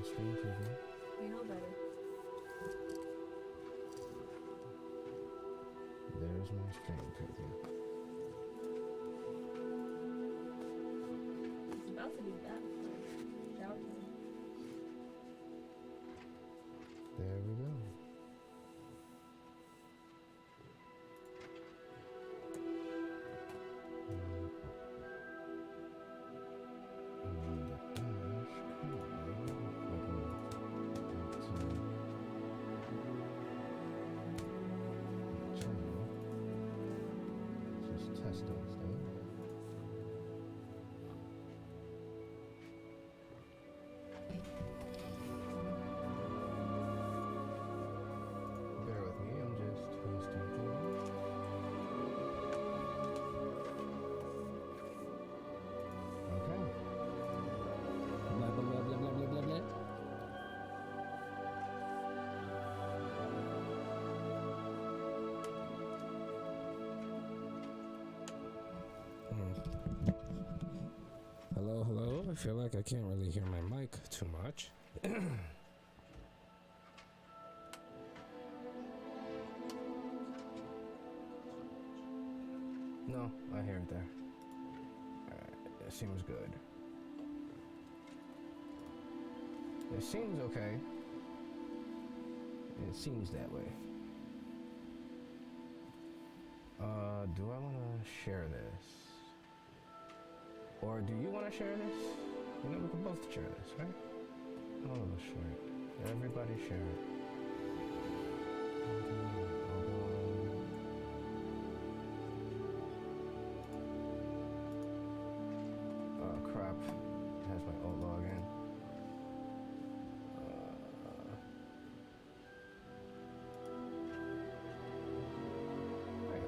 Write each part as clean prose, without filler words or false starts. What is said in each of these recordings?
my stream preview. You know better. There's my stream preview. It's about to be back. Shower time. There we go. Hello. I feel like I can't really hear my mic too much. No, I hear it there. It seems good. It seems okay. It seems that way. Do I want to share this? Or do you want to share this? You know, we can both share this, right? All of us share it. Everybody share it. Oh crap. It has my old login.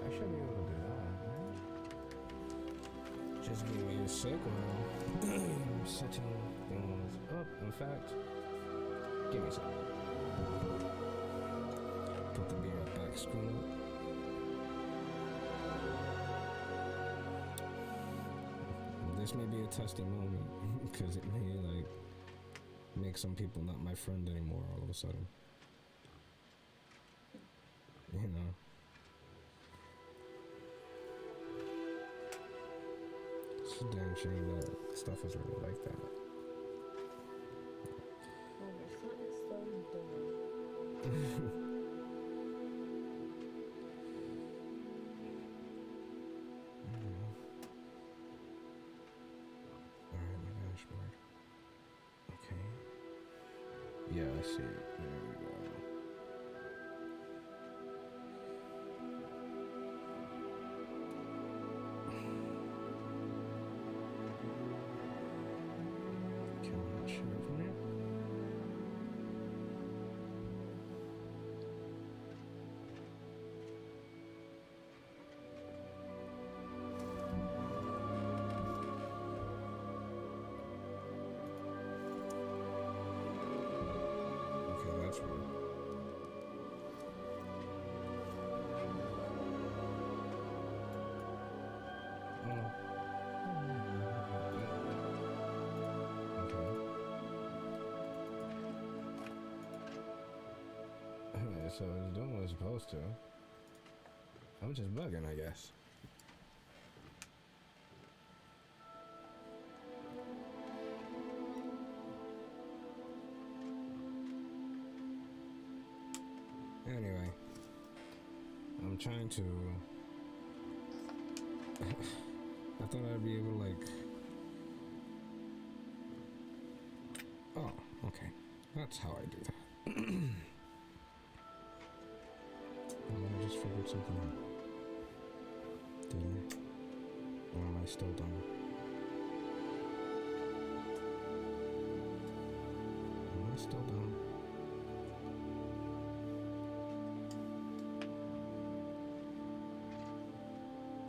I should be able to do that, right? Just give me a second. I'm setting things up. In fact, give me a second. Put the beer back screen. This may be a testing moment because it may like make some people not my friend anymore all of a sudden. You know. It's a damn shame that stuff is really like that. Oh, your son is so dumb. Alright, my dashboard. Okay. Yeah, I see it. There we go. Can I not share it from here? Okay, that's weird. Okay. So it's doing what it's supposed to. I'm just bugging, I guess. Anyway, I'm trying to. I thought I'd be able to like. Oh, okay. That's how I do that. I just figured something out. Did I? Or am I still dumb? Am I still dumb?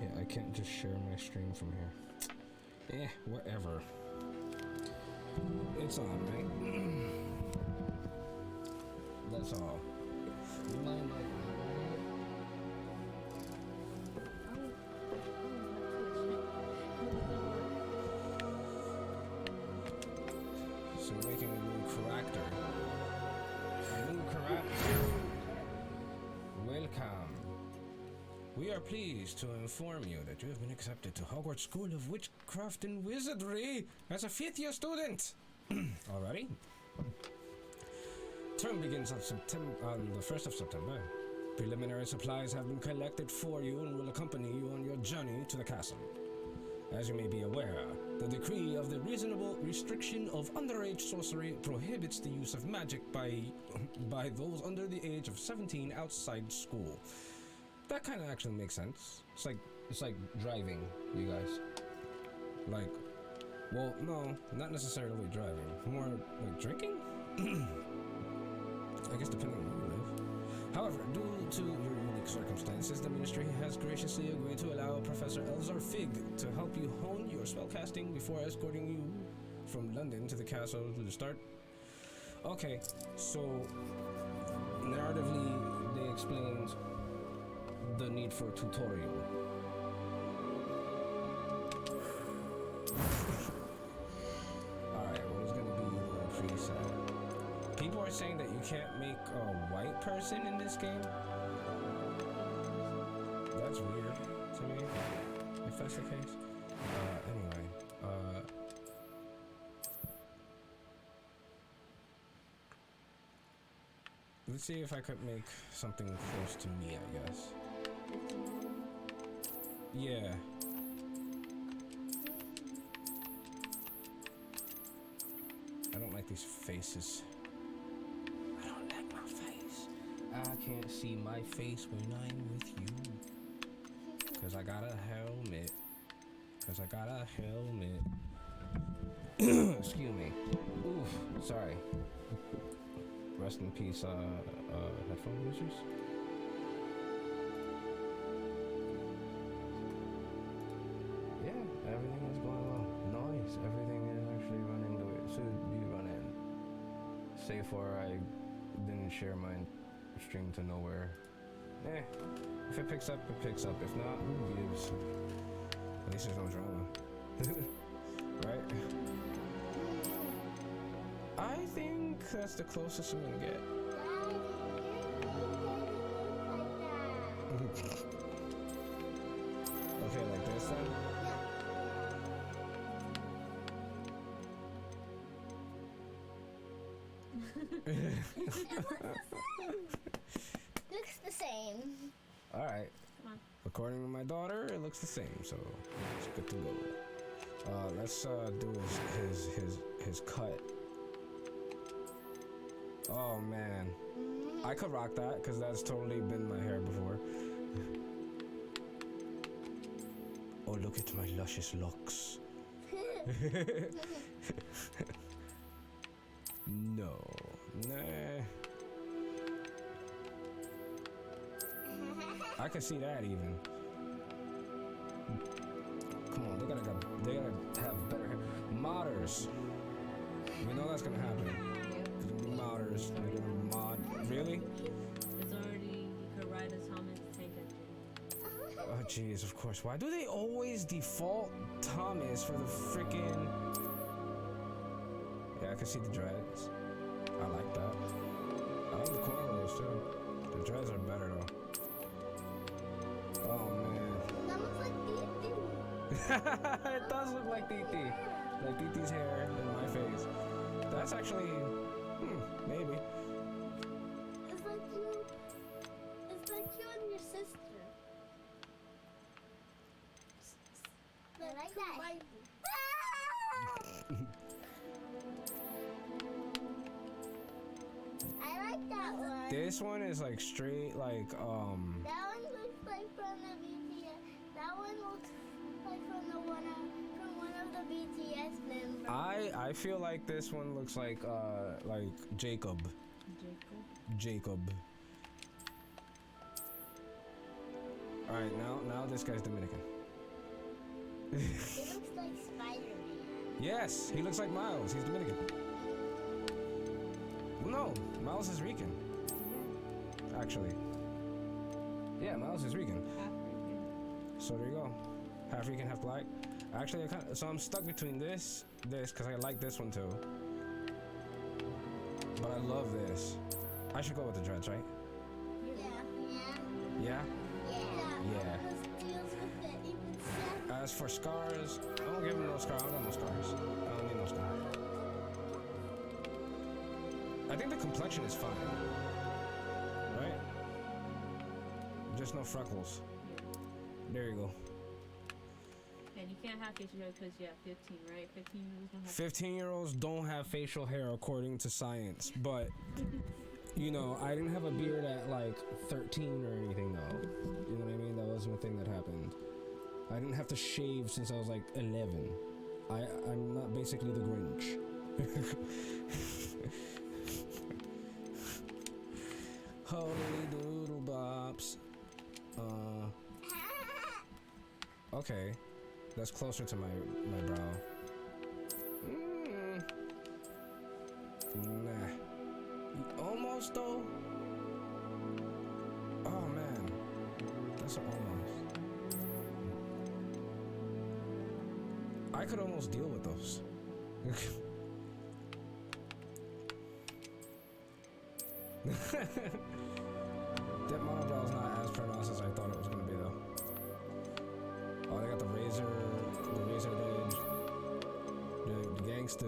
Yeah, I can't just share my stream from here. Eh, whatever. It's on, right? That's all. You mind like so making a new character. We are pleased to inform you that you have been accepted to Hogwarts School of Witchcraft and Wizardry as a fifth-year student. Alrighty. Term begins on the 1st of September. Preliminary supplies have been collected for you and will accompany you on your journey to the castle. As you may be aware, the decree of the reasonable restriction of underage sorcery prohibits the use of magic by those under the age of 17 outside school. That kind of actually makes sense. It's like driving, you guys. Like, well, no, not necessarily driving. More like drinking? I guess depending on where you live. However, due to your unique circumstances, the Ministry has graciously agreed to allow Professor Elzar Fig to help you hone your spellcasting before escorting you from London to the castle to start. Okay, so narratively, they explained the need for a tutorial. Alright, what is going to be the preset? People are saying that you can't make a white person in this game. That's weird to me, if that's the case. Anyway, let's see if I could make something close to me, I guess. Yeah. I don't like these faces. I don't like my face. I can't see my face when I'm with you. Cause I got a helmet. Excuse me. Oof, sorry. Rest in peace, headphone users. Yeah, everything is going well. Nice. Everything is actually running the way it should be running. Save for I didn't share my stream to nowhere. If it picks up, it picks up. If not, who gives? At least there's no drama. Right? I think that's the closest I'm gonna get. Okay, like this then? Looks the same. Alright. Come on. According to my daughter, it looks the same, so it's good to go. Let's do his cut. Oh man. I could rock that, because that's totally been my hair before. Oh, look at my luscious locks. No. Nah. I can see that even. Come on, they gotta have better hair. Modders. We know that's gonna happen. There's gonna be modders. They're gonna mod. Really? It's already, you could ride a Thomas tank engine. Oh jeez, of course. Why do they always default Thomas for the freaking? Yeah, I can see the dreads. I like that. I like the cornrows too. The dreads are better though. Oh man. That looks like Titi. It does look like Titi. Like Titi's hair in my face. That's actually, maybe. It's like you. It's like you and your sister. I like that. I like that one. This one is like straight, like, That one looks like from the BTS. That one looks like from one of the BTS members. I feel like this one looks like Jacob. Jacob. All right, now this guy's Dominican. It looks like Spider-Man. Yes, he looks like Miles. He's Dominican. Well, no, Miles is Rican. Actually. Yeah, Miles is Rican. So there you go. Half Rican, half black. Actually, so I'm stuck between this, because I like this one too. But I love this. I should go with the dreads, right? Yeah. Yeah? Yeah. Yeah. As for scars, I don't give him no scars. I don't got no scars. I don't need no scars. I think the complexion is fine. Right? Just no freckles. There you go. And you can't have facial hair because you have 15, right? 15-year-olds don't have 15-year-olds don't have facial hair according to science, but you know, I didn't have a beard at like 13 or anything though. You know what I mean? That wasn't a thing that happened. I didn't have to shave since I was like 11. I'm not basically the Grinch. Holy doodle bops. Okay. That's closer to my brow. Nah. Almost though. Oh man. That's an almost. I could almost deal with those. That monobrow is not as pronounced as I thought it was gonna be though. Oh, they got the razor edge, the gangster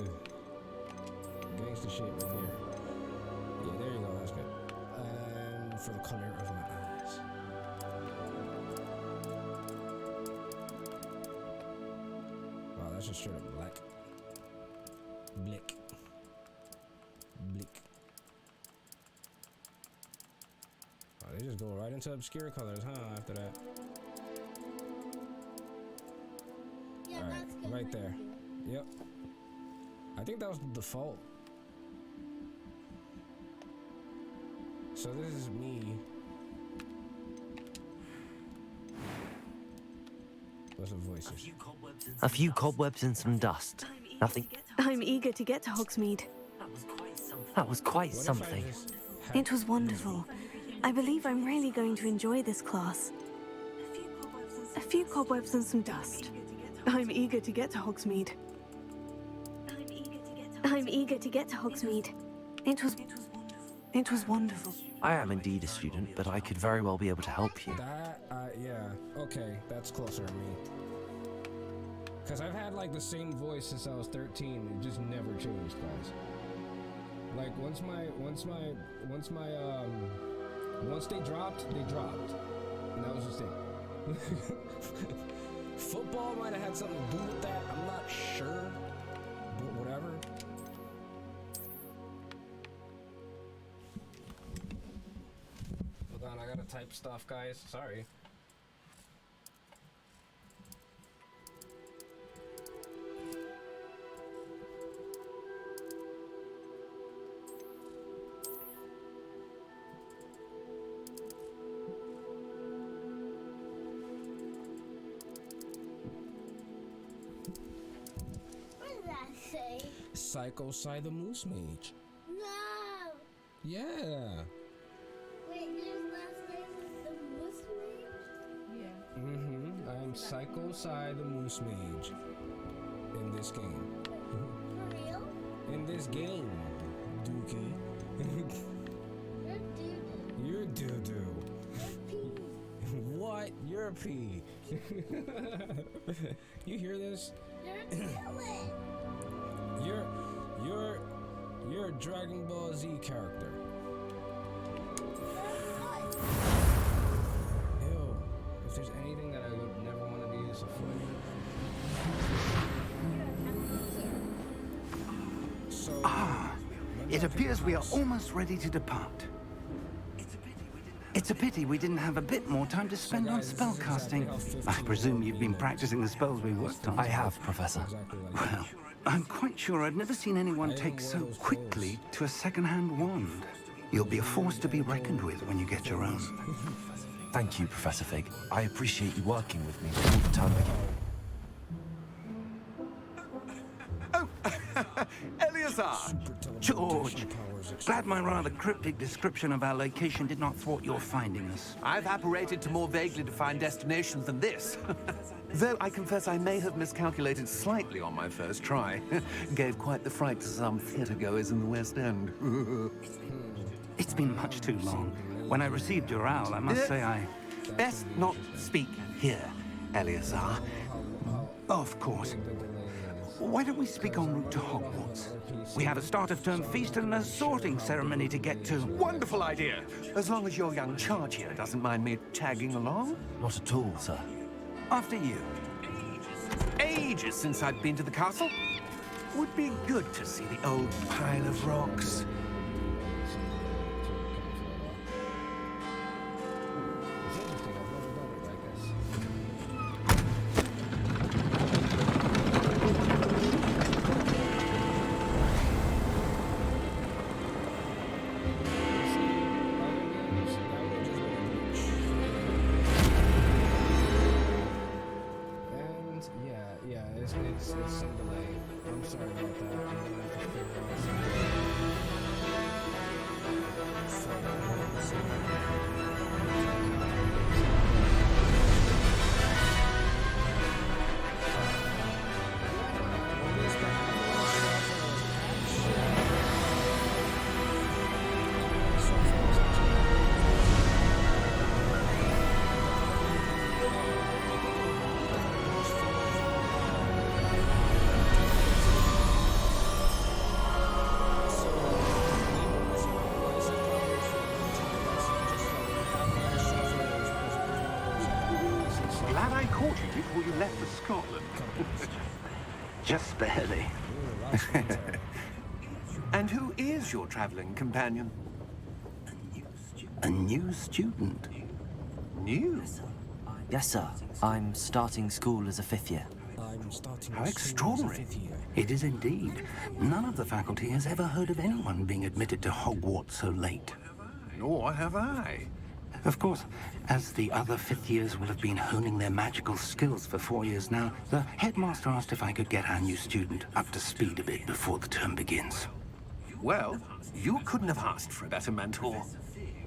shit right there. Yeah, there you go, that's good. And for the color of my eyes. Wow, that's just straight up black. Blick. Oh, they just go right into obscure colors, huh, after that. Yeah, All right, that's good. right there. Yep. I think that was the default. So this is me. What's the voices? A few cobwebs and some dust. Nothing. I'm eager to get to Hogsmeade. That was quite What if I something. just had- It was wonderful. I believe I'm really going to enjoy this class. A few cobwebs and some dust. I'm eager to get to Hogsmeade. I'm eager to get to Hogsmeade. It was wonderful. I am indeed a student, but I could very well be able to help you. That, yeah, okay, that's closer to me. Cause I've had like the same voice since I was 13. It just never changed, guys. Like once they dropped, and that was just it. Football might have had something to do with that. I'm not sure, but whatever. Hold on, I gotta type stuff, guys. Sorry. What does that say? Psycho Psy the Moose Mage. No! Yeah. Wait, there's last name is the Moose Mage? Yeah. I am Psycho Psy the Moose Mage. In this game. For real? In this game, Dookie. You're You're doo-doo. doo-doo. You're pee. What? You're a pea. You hear this? You're a villain. You're a Dragon Ball Z character. Ew. If there's anything that I would never want to be, it's a foot. So It appears we are almost ready to depart. It's a pity we didn't have a bit more time to spend on spellcasting. I presume you've been practicing the spells we worked on. I have, Professor. exactly like Well, I'm quite sure I've never seen anyone take so quickly to a second-hand wand. You'll be a force to be reckoned with when you get your own. Thank you, Professor Fig. I appreciate you working with me all the time again. Eleazar! George! Glad my rather cryptic description of our location did not thwart your finding us. I've apparated to more vaguely defined destinations than this. Though I confess I may have miscalculated slightly on my first try. Gave quite the fright to some theatre-goers in the West End. It's been much too long. When I received your owl, I must say I... Best not speak here, Eleazar. Of course. Why don't we speak en route to Hogwarts? We have a start-of-term feast and a sorting ceremony to get to. Wonderful idea! As long as your young charge here doesn't mind me tagging along. Not at all, sir. After you. Ages since I'd been to the castle. Would be good to see the old pile of rocks. It's some delay. I'm sorry about that. I'm gonna have to figure out Glad I caught you before you left for Scotland. Just barely. And who is your traveling companion? A new student. New? Yes, sir. I'm starting school as a fifth year. I'm starting How school as a extraordinary. fifth year. It is indeed. None of the faculty has ever heard of anyone being admitted to Hogwarts so late. Nor have I. Of course, as the other fifth years will have been honing their magical skills for 4 years now, the headmaster asked if I could get our new student up to speed a bit before the term begins. Well, you couldn't have asked for a better mentor.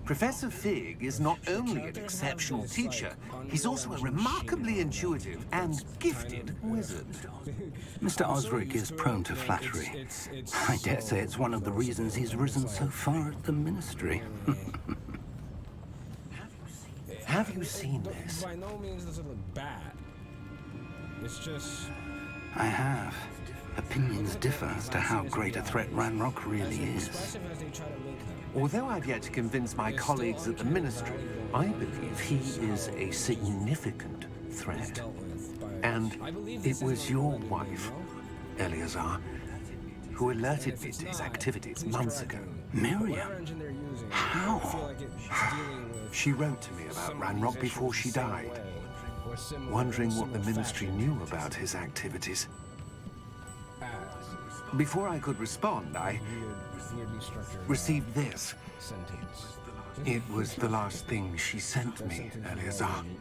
Professor Fig is not only an exceptional teacher, he's also a remarkably intuitive and gifted wizard. Mr. Osric is prone to flattery. I dare say it's one of the reasons he's risen so far at the ministry. Have you seen this? By no means does it look bad. It's just... I have. Opinions differ as to how great a threat Ranrock really is. expressive as they try to make them. Although I've yet to convince my colleagues at the ministry, I believe he is a significant threat. Dealt with by... And I believe it this was is your included, wife, you know? Eleazar, who alerted me If to it's his not, activities please months correct ago. me. Miriam? Whatever engine they're using, How? I feel like it's dealing with She wrote to me about some of these Ranrock before issues she the same died, way, or similar- wondering in what the similar ministry fashion. knew about his activities. As Before I could respond, I weirdly structured received this. sentence. It was the last thing she sent That me, sentence was Eleazar. wrong.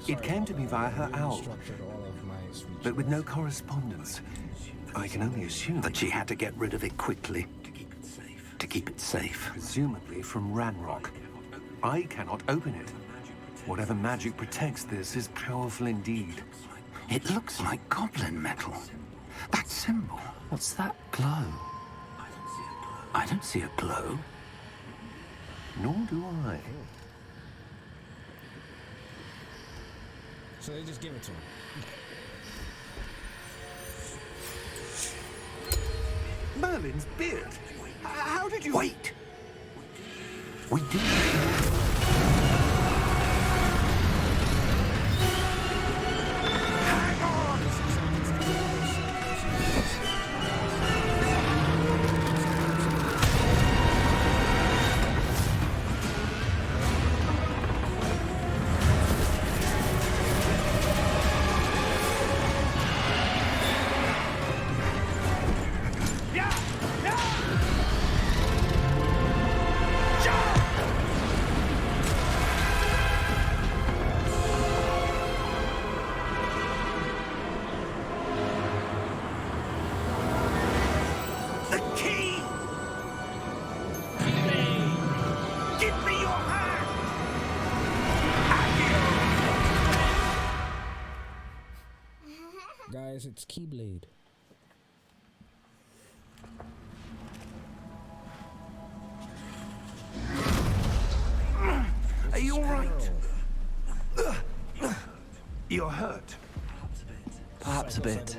It came to me via her I owl, structured all of my speech. but with no correspondence. I can only assume That she had to get rid of it quickly. To keep it safe. presumably from Ranrock. I cannot open it. Whatever magic protects this is powerful indeed. It looks like goblin metal. That symbol. What's that glow? I don't see a glow. Nor do I. So they just give it to him. Merlin's beard. How did you... Wait! We do. The key! Give me your hand! Guys, it's Keyblade. Are you all right? You're hurt. Perhaps a bit.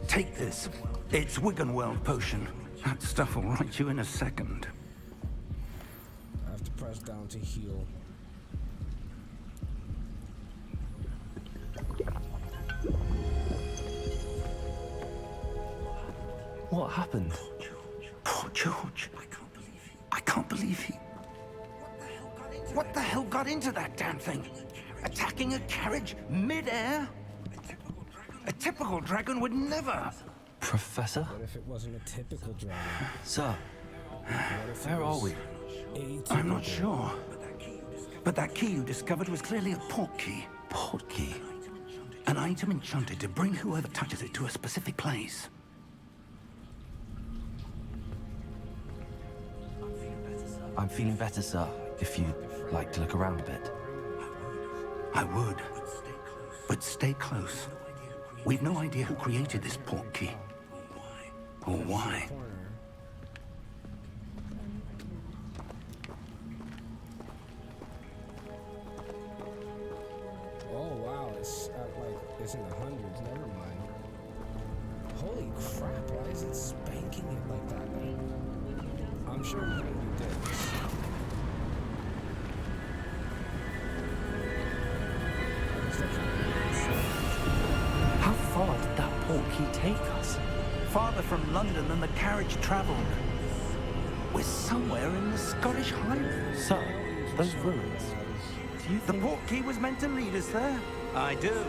Take this. It's Wiggenweld potion. That stuff will right you in a second. I have to press down to heal. What happened? Poor George. I can't believe he... What the hell got into that damn thing? Attacking a carriage mid-air? A typical dragon would never. Professor? What if it wasn't a typical dragon? Sir, where are we? I'm not sure. But that key you discovered was clearly a port key. Port key? An item enchanted to bring whoever touches it to a specific place. I'm feeling better, sir, if you'd like to look around a bit. I would. But stay close. We've no idea who created this port key. Or why. Oh wow, it's it's in the hundreds. Never mind. Holy crap! Why is it spanking it like that? I'm sure you did this. How far did that port key take us? Farther from London than the carriage traveled. We're somewhere in the Scottish Highlands. Sir, those ruins. Do you The think... port key was meant to lead us there? I do.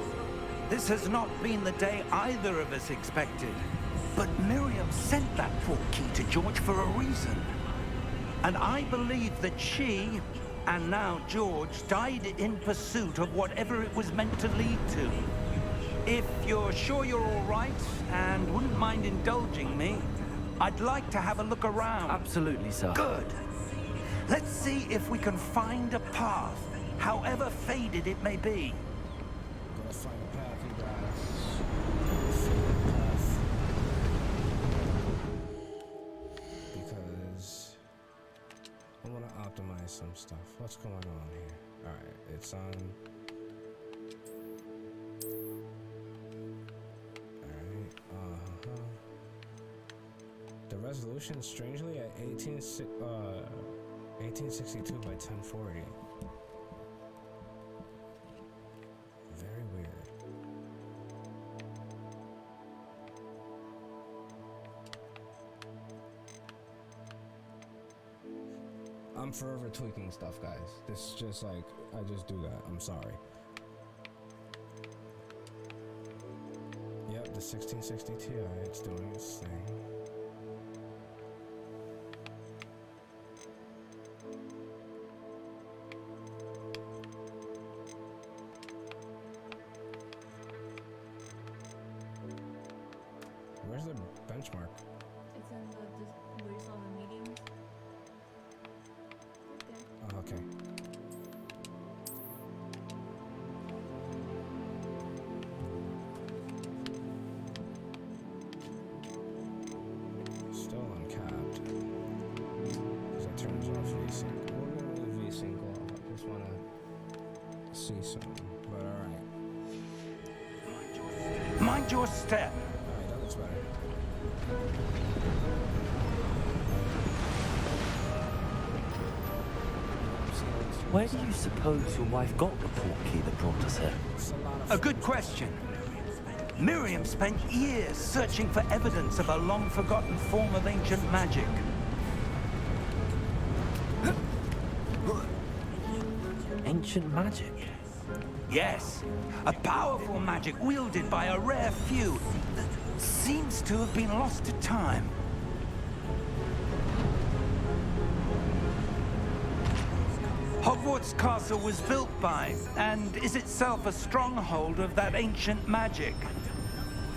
This has not been the day either of us expected. But Miriam sent that port key to George for a reason. And I believe that she, and now George, died in pursuit of whatever it was meant to lead to. If you're sure you're all right, and wouldn't mind indulging me, I'd like to have a look around. Absolutely, sir. Good. Let's see if we can find a path, however faded it may be. Gotta find a path, you guys. Because I want to optimize some stuff. What's going on here? All right, it's on. The resolution, strangely, at 1862 by 1040. Very weird. I'm forever tweaking stuff, guys. This is just like, I just do that. I'm sorry. Yep, the 1660 Ti, it's doing its thing. Where's the benchmark? It's in the where you saw the mediums. Right there. Oh, okay. Still uncapped. Because it turns off VSync. We're gonna leave VSync off. I just wanna see something. But alright. Mind your step. Alright, that looks better. Where do you suppose your wife got the port key that brought us here? A good question. Miriam spent years searching for evidence of a long-forgotten form of ancient magic. Ancient magic? Yes, a powerful magic wielded by a rare few that seems to have been lost to time. Hogwarts Castle was built by, and is itself a stronghold of that ancient magic.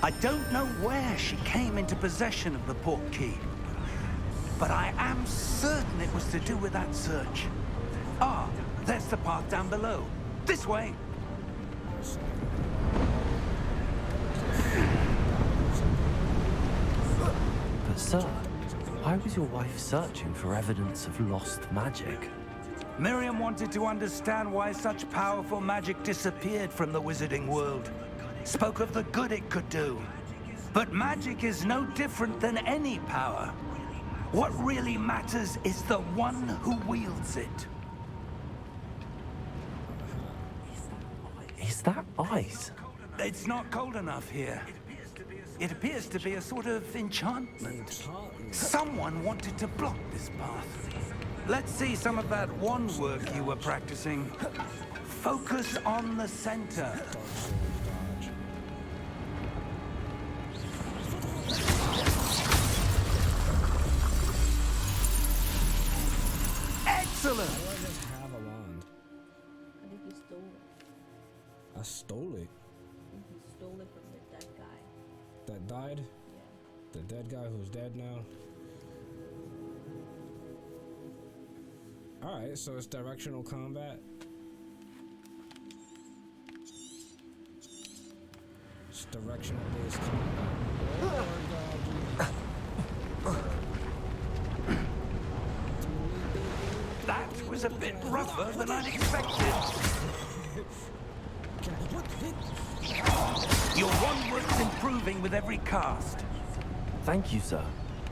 I don't know where she came into possession of the port key, but I am certain it was to do with that search. Ah, there's the path down below. This way. But sir, why was your wife searching for evidence of lost magic? Miriam wanted to understand why such powerful magic disappeared from the wizarding world. spoke of the good it could do. But magic is no different than any power. What really matters is the one who wields it. Is that ice? It's not cold enough here. It appears to be a sort of enchantment. Someone wanted to block this path. Let's see some of that wand work you were practicing. Focus on the center. Excellent! Why do I just have a wand? I think you stole it. I stole it. I think you stole it from the dead guy. That died? Yeah. The dead guy who's dead now? Alright, so it's directional combat. It's directional based combat. Oh my god, That was a bit rougher than I'd expected. Your wand work's improving with every cast. Thank you, sir.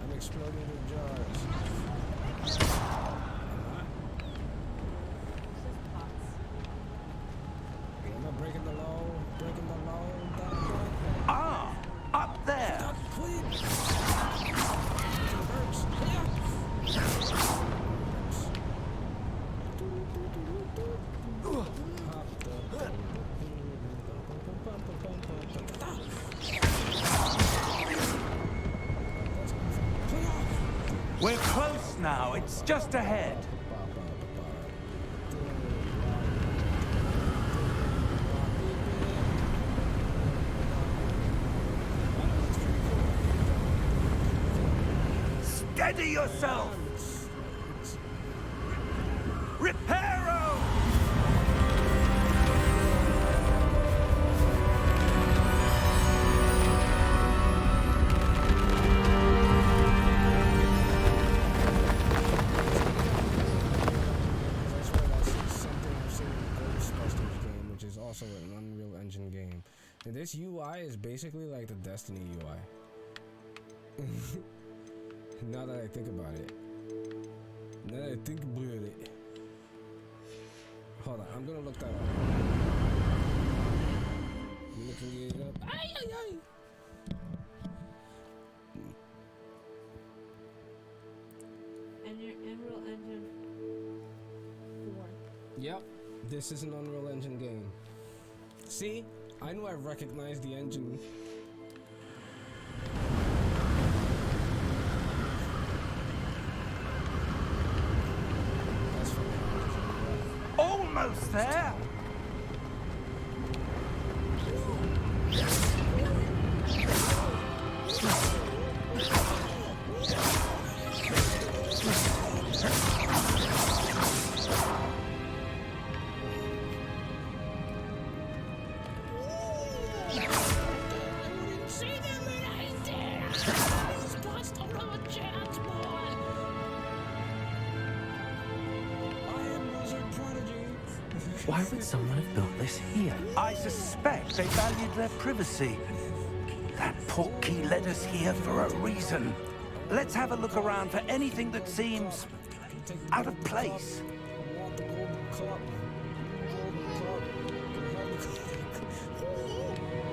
I'm exploding the jars. Am I breaking the law? Breaking the law? Ah, up there. We're close now. It's just ahead. Steady yourself. Reparo! Also an Unreal Engine game. And this UI is basically like the Destiny UI. Now that I think about it. Now that I think about it. Hold on, I'm gonna look that up. I'm looking it up. Ay, ay, ay. And your Unreal Engine 4. Yep, this is an Unreal Engine game. See? I knew I recognized the engine. Almost there. Why would someone have built this here? I suspect they valued their privacy. That portkey led us here for a reason. Let's have a look around for anything that seems out of place. I want the golden cup.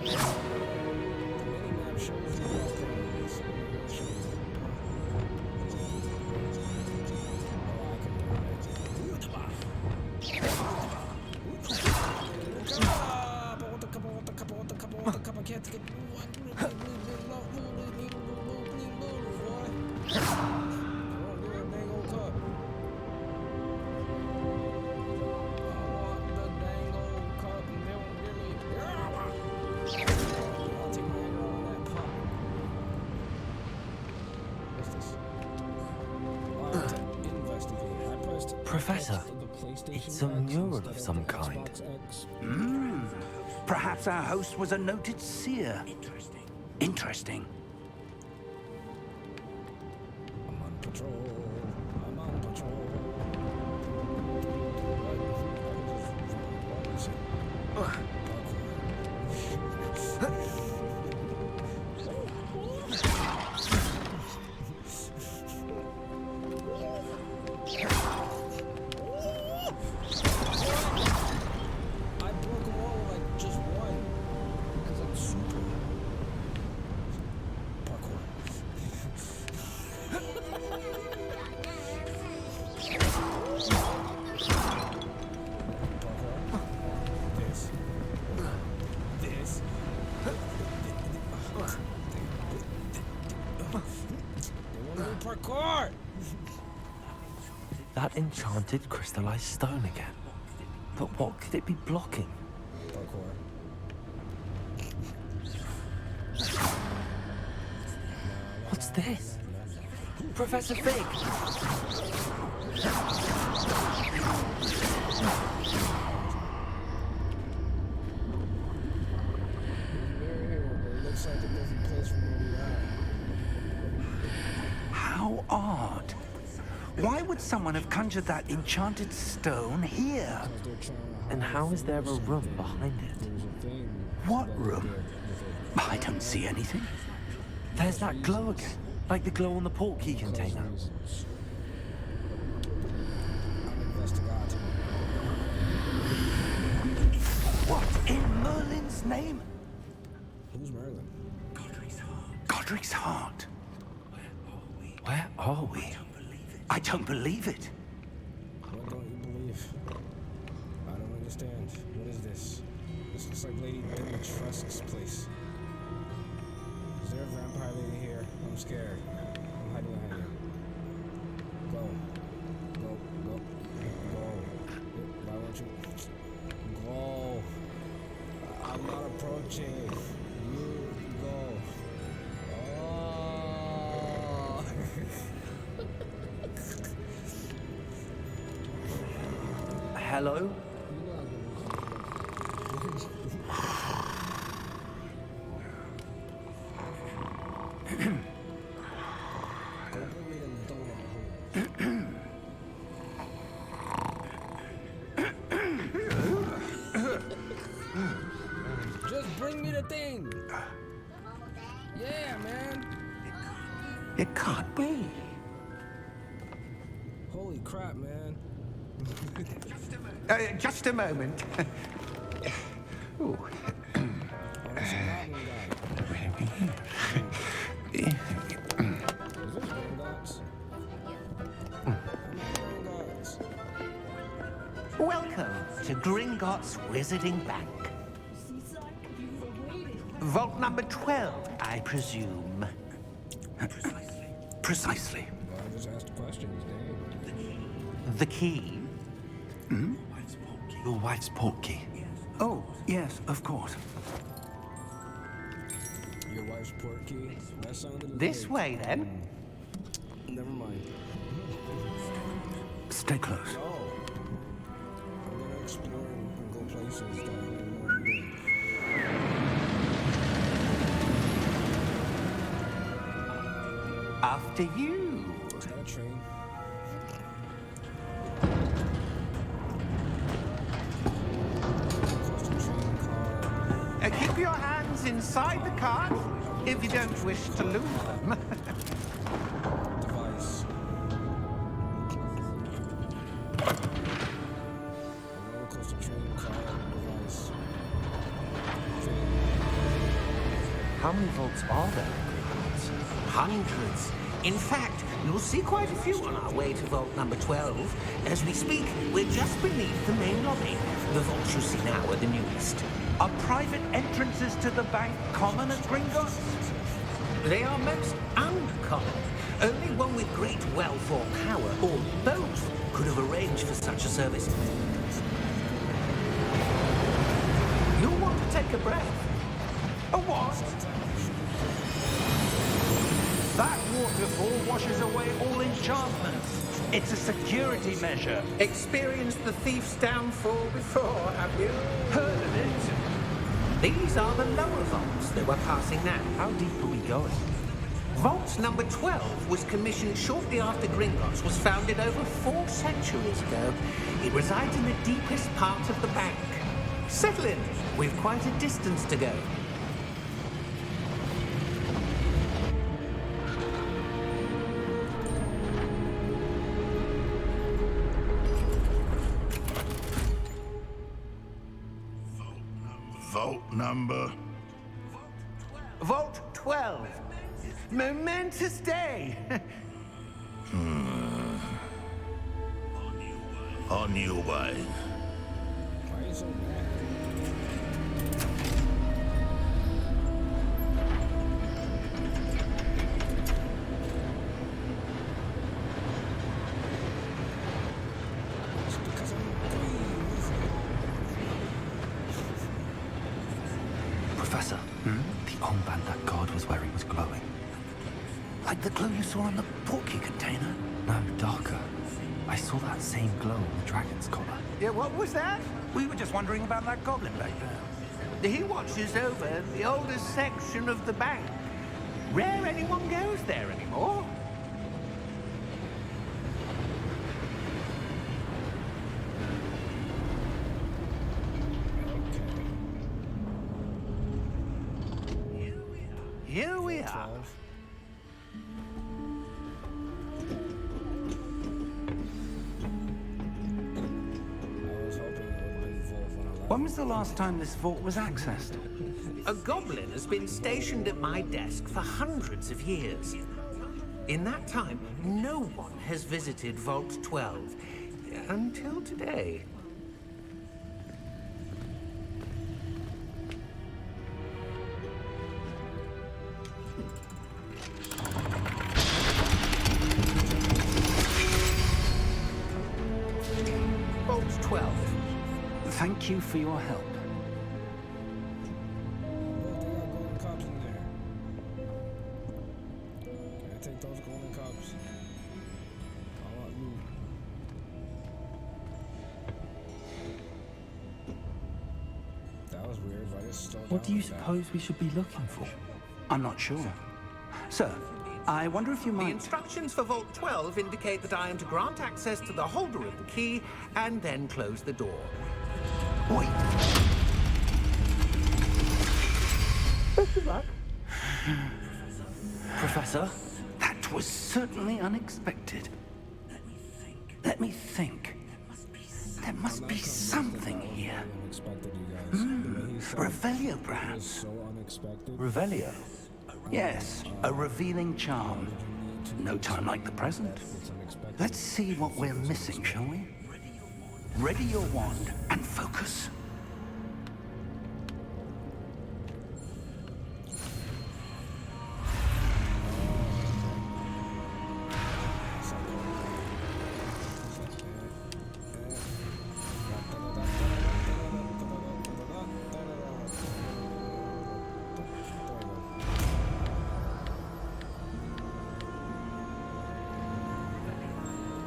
The mini-map shows you things. Professor, it's a mural of some kind. Perhaps our host was a noted seer. Interesting. I'm on patrol. I'm on patrol. I broke them all like just one. Because I'm super. Parkour. This. This. They want to do parkour! That enchanted crystallized stone again. But what could it be blocking? Parkour. What's this? Professor Fig! Looks like a different place from where we are. How odd. Why would someone have conjured that enchanted stone here? And how is there a room behind it? What room? I don't see anything. There's that glow again, like the glow on the portkey container. What in Merlin's name? Who's Merlin? Godric's heart. Where are we? I don't believe it. What don't you believe? I don't understand. What is this? This looks like Lady Dimitrescu's place. Is there a vampire lady here? I'm scared. I'm hiding behind you. Go. Go. Go. Go. Why won't you? Go. I'm not approaching. You go. Oh. Hello? Just bring me the thing. Yeah, man. It can't be. Holy crap, man. Just a moment. Ooh. Oh, that's a goblin guy. Is this Gringotts? Gringotts. Welcome to Gringotts Wizarding Bank. Vault number 12, I presume. Precisely. Well, I just asked a question. His name. The key? Your wife's portkey. Oh, yes, of course. Your wife's portkey? That sounded This like... way, then. Never mind. Stay close. No. I'm gonna explore and go places that I don't know I'm doing. After you. Is that a train? Just a train car. Keep your hands inside the cart if you don't wish to lose them. Device. A roller coaster train car device. How many vaults are there? Hundreds. In fact, you'll see quite a few on our way to vault number 12. As we speak, we're just beneath the main lobby. The vaults you see now are the newest. Are private entrances to the bank common at Gringotts? They are most uncommon. Only one with great wealth or power, or both, could have arranged for such a service. You'll want to take a breath. A what? That waterfall washes away all enchantments. It's a security measure. Experienced the thief's downfall before, have you? Heard of it? These are the lower vaults that we're passing now. How deep are we going? Vault number 12 was commissioned shortly after Gringotts was founded over 4 centuries ago. It resides in the deepest part of the bank. Settle in. We've quite a distance to go. vault number? Vault 12. Momentous day. On your way. Why are you so mad? It's because I'm green. Professor, the armband that guard was wearing was glowing. Like the glow you saw on the porky container? No, darker. I saw that same glow on the dragon's collar. Yeah, what was that? We were just wondering about that goblin back there. He watches over the oldest section of the bank. Rare anyone goes there anymore. Here we are. 12. I was hoping it would have been Vault 111. When was the last time this vault was accessed? A goblin has been stationed at my desk for hundreds of years. In that time, no one has visited Vault 12. Until today. Vault 12. Thank you for your help. Look, they got golden cups in there. Can I take those golden cups? I want loot. That was weird. Why just slow What down do you like that? suppose we should be looking for? I'm not sure. Sir, I wonder if you might... The instructions for Vault 12 indicate that I am to grant access to the holder of the key and then close the door. Wait. Professor? That was certainly unexpected. Let me think. There must be something here. Unexpected, you guys. The way he said Revelio, it was perhaps? so unexpected. Revelio? Yes, a revealing charm. No time like the present. It's unexpected. Let's see what we're missing, shall we? Ready your wand and focus.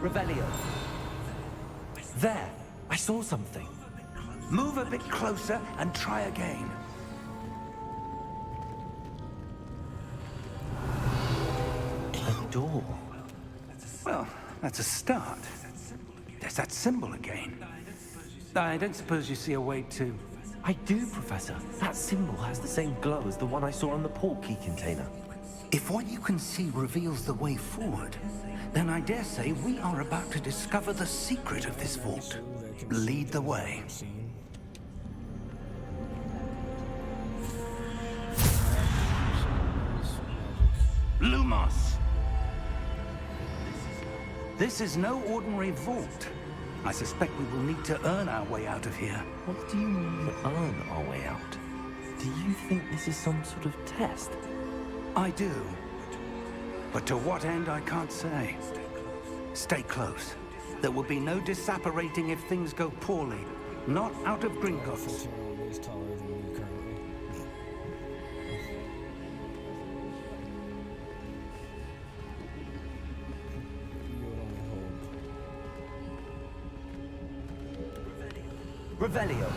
Revelio. There! I saw something. Move a bit closer and try again. A door. Well, that's a start. There's that symbol again. I don't suppose you see a way to... I do, Professor. That symbol has the same glow as the one I saw on the port key container. If what you can see reveals the way forward, then I dare say we are about to discover the secret of this vault. Lead the way. Lumos! This is no ordinary vault. I suspect we will need to earn our way out of here. What do you mean, earn our way out? Do you think this is some sort of test? I do. But to what end, I can't say. Stay close. There will be no disapparating if things go poorly. Not out of Gringotts. Is taller than me currently. You would only hope. Revelio.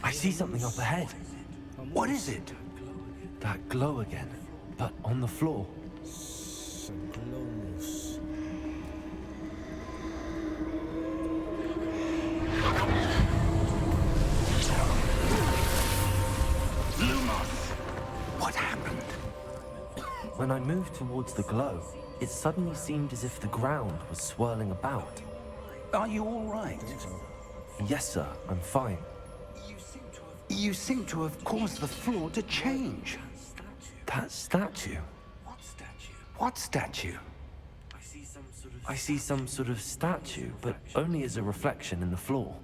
I see something up ahead. What is it? That glow again, but on the floor. Saglomus. Lumos! What happened? When I moved towards the glow, it suddenly seemed as if the ground was swirling about. Are you all right? I think so. Yes, sir, I'm fine. You seem to have caused the floor to change. That statue? What statue? I see some sort of statue, but only as a reflection in the floor.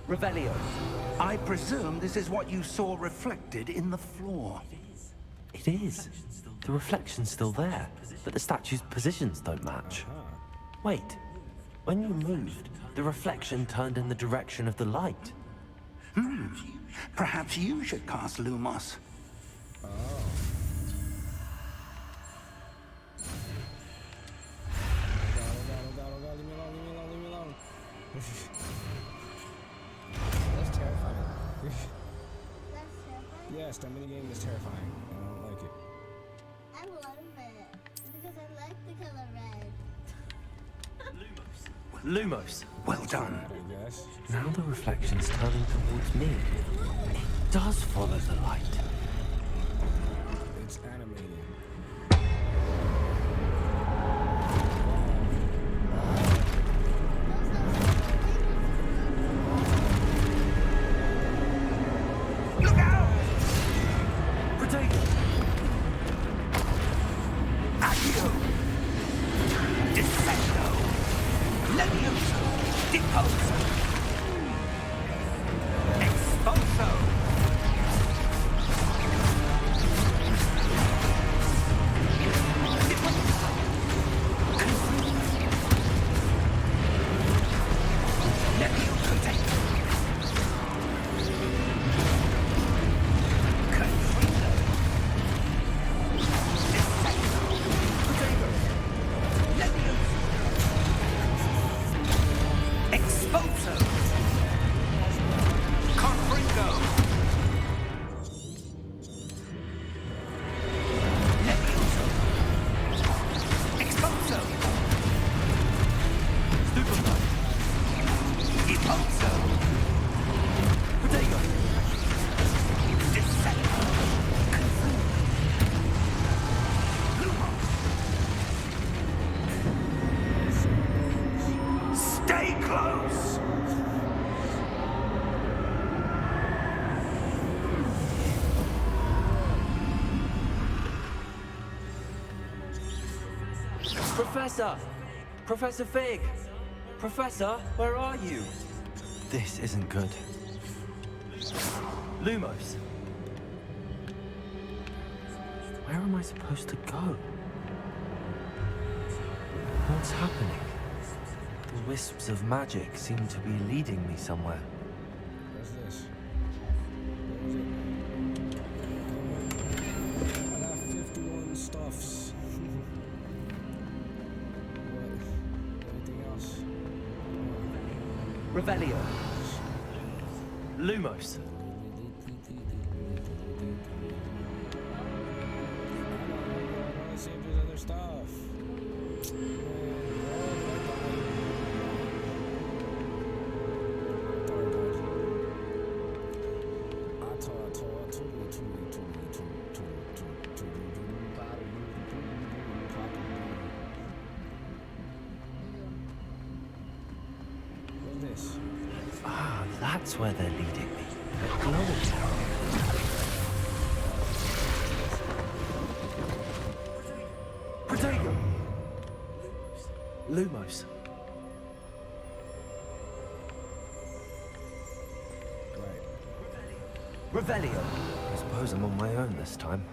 Revelio. I presume this is what you saw reflected in the floor. It is. The reflection's still there, but the statue's positions don't match. Wait, when you moved, the reflection turned in the direction of the light. Perhaps you should cast Lumos. Oh. Oh God, leave me alone. That's terrifying. That's terrifying. Yes, that minigame is terrifying. I don't like it. I love it because I like the color red. Lumos. Well done. I guess. Now the reflection's turning towards me. It does follow the light. It's animated. Look out! Protego! Accio! Descendo! Levioso! Deposo! Expulso! Stay close! Professor! Professor Fig! Professor, where are you? This isn't good. Lumos! Where am I supposed to go? What's happening? The wisps of magic seem to be leading me somewhere. What's this? What was it? I got 51 stuffs. What? Anything else? Revelio. Lumos. I want to see if there's other stuff. Ah, that's where they're leading me. A glowing tower. Protego! Lumos. Revelio. I suppose I'm on my own this time.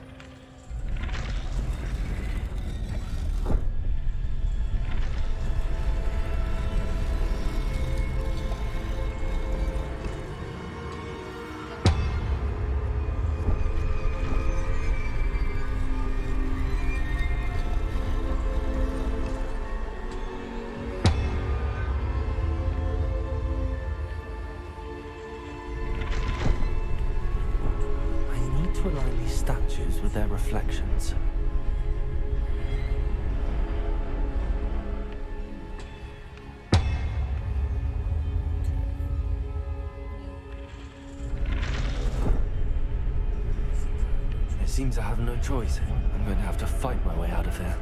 To align these statues with their reflections. It seems I have no choice. I'm going to have to fight my way out of here.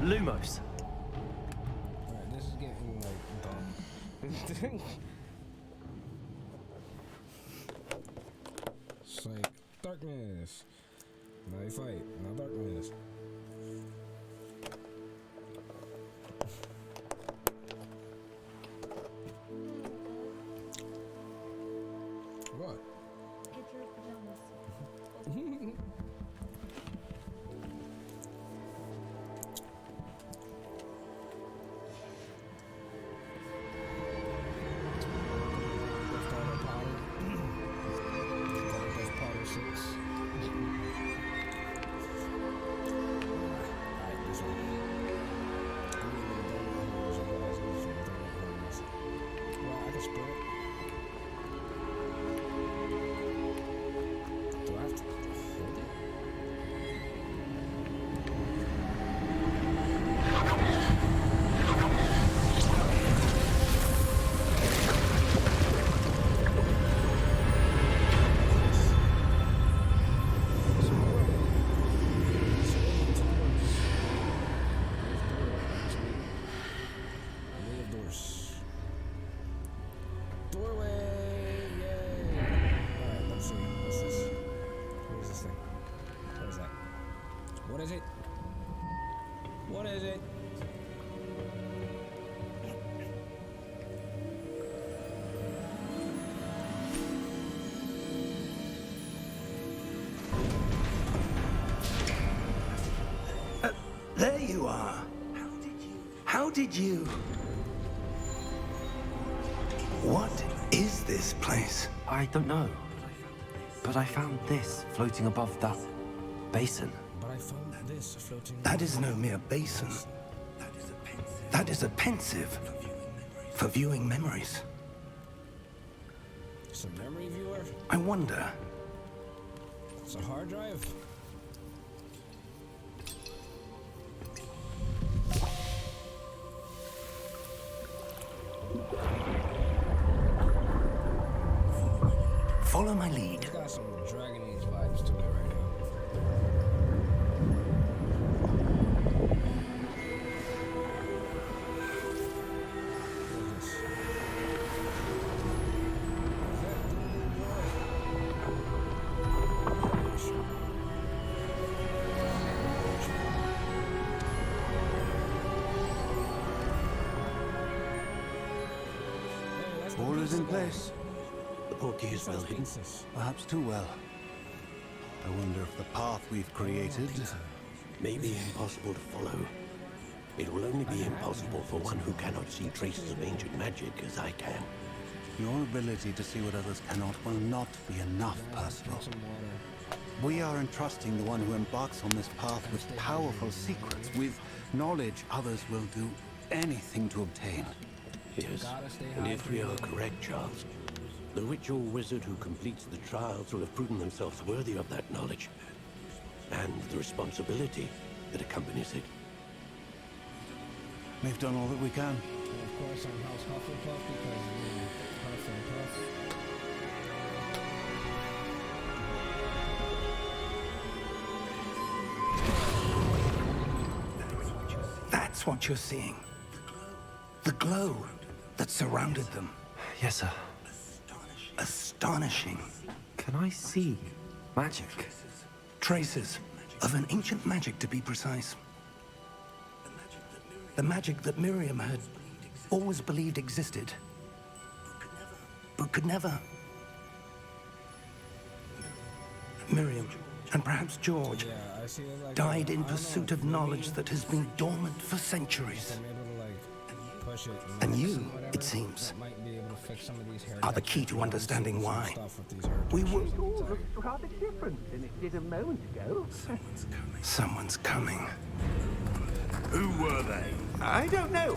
Lumos. Alright, this is getting like dumb. It's like darkness. Now you fight. Now darkness. What? Get your pajamas. What is it? What is it? There you are. How did you? What is this place? I don't know. But I found this floating above that basin. But I found this floating. That is no mere basin. That is a pensive for viewing memories. It's a memory viewer. I wonder. It's a hard drive. Follow my lead. It's got some Dragon Age vibes to it right now. What is this? All is in place. The portkey is well hidden, perhaps too well. I wonder if the path we've created may be impossible to follow. It will only be impossible for one who cannot see traces of ancient magic as I can. Your ability to see what others cannot will not be enough, Percival. We are entrusting the one who embarks on this path with powerful secrets, with knowledge others will do anything to obtain. Yes, and if we are correct, Charles, the ritual wizard who completes the trials will have proven themselves worthy of that knowledge, and the responsibility that accompanies it. We've done all that we can. And of course, I'm House Hufflepuff because you Huff and Puff. That's what you're seeing. The glow that surrounded them. Yes, sir. Astonishing. Can I see magic? Traces of an ancient magic, to be precise. The magic that Miriam had always believed existed, but could never. Miriam, and perhaps George, died in pursuit of knowledge that has been dormant for centuries. And you, it seems, are the key to understanding why. We were... rather different than it did a moment ago. Someone's coming. Who were they? I don't know.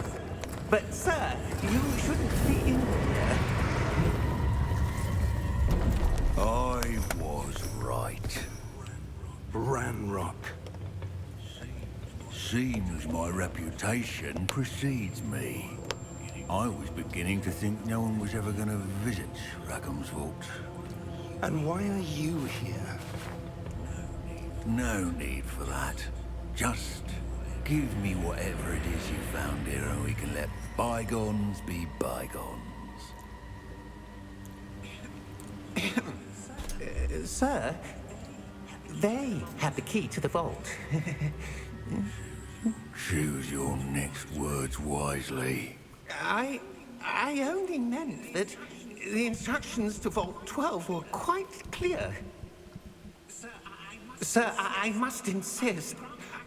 But, sir, you shouldn't be in here. I was right. Ranrock. Seems my reputation precedes me. I was beginning to think no one was ever going to visit Rackham's vault. And why are you here? No need for that. Just Give me whatever it is you found here, and we can let bygones be bygones. Sir, they have the key to the vault. Choose your next words wisely. I only meant that the instructions to Vault 12 were quite clear. Sir, I must insist.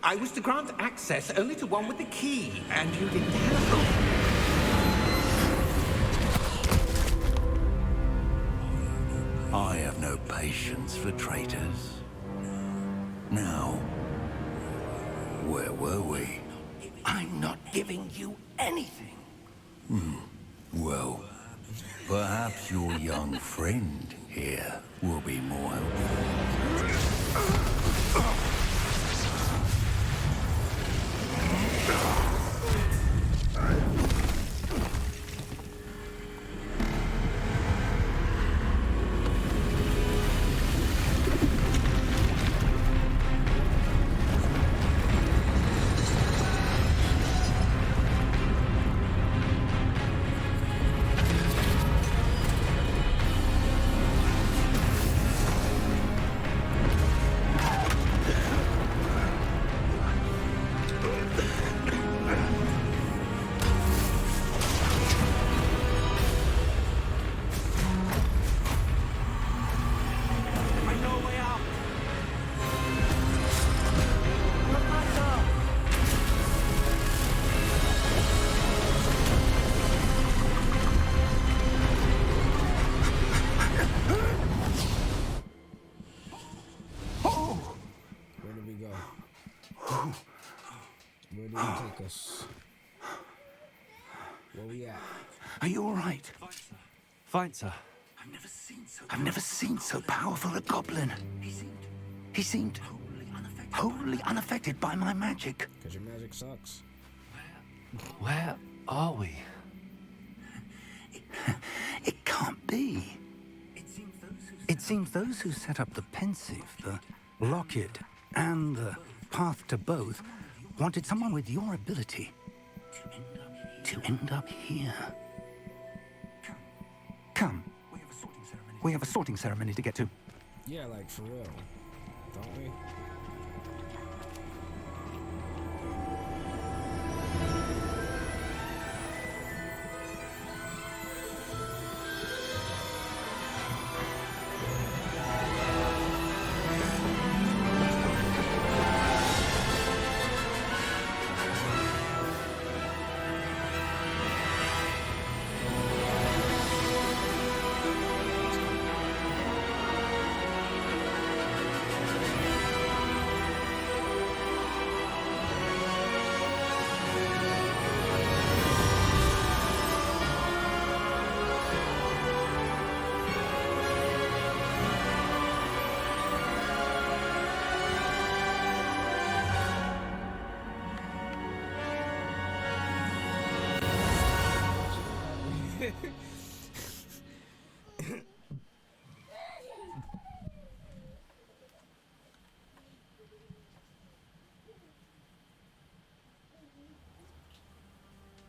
I was to grant access only to one with the key, and you didn't have I have no patience for traitors. Now, where were we? I'm not giving you anything. Well, perhaps your young friend here will be more helpful. Where do you take us? Where we at? Are you all right? Fine, sir. I've never seen so powerful a goblin. He seemed wholly unaffected by my magic. Because your magic sucks. Where are we? It can't be. It seems those who set up the pensive, the locket, and the path to both wanted someone with your ability to end up here. Come. We have a sorting ceremony to get to. Yeah, like for real. Don't we?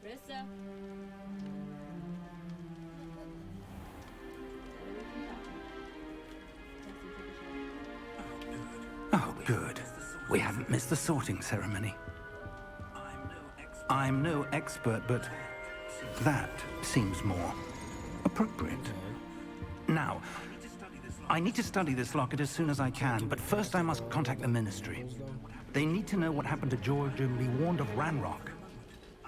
Rissa. Oh, good. We haven't missed the sorting ceremony. I'm no expert, but that seems more appropriate. Now, I need to study this locket as soon as I can, but first I must contact the Ministry. They need to know what happened to George and be warned of Ranrock.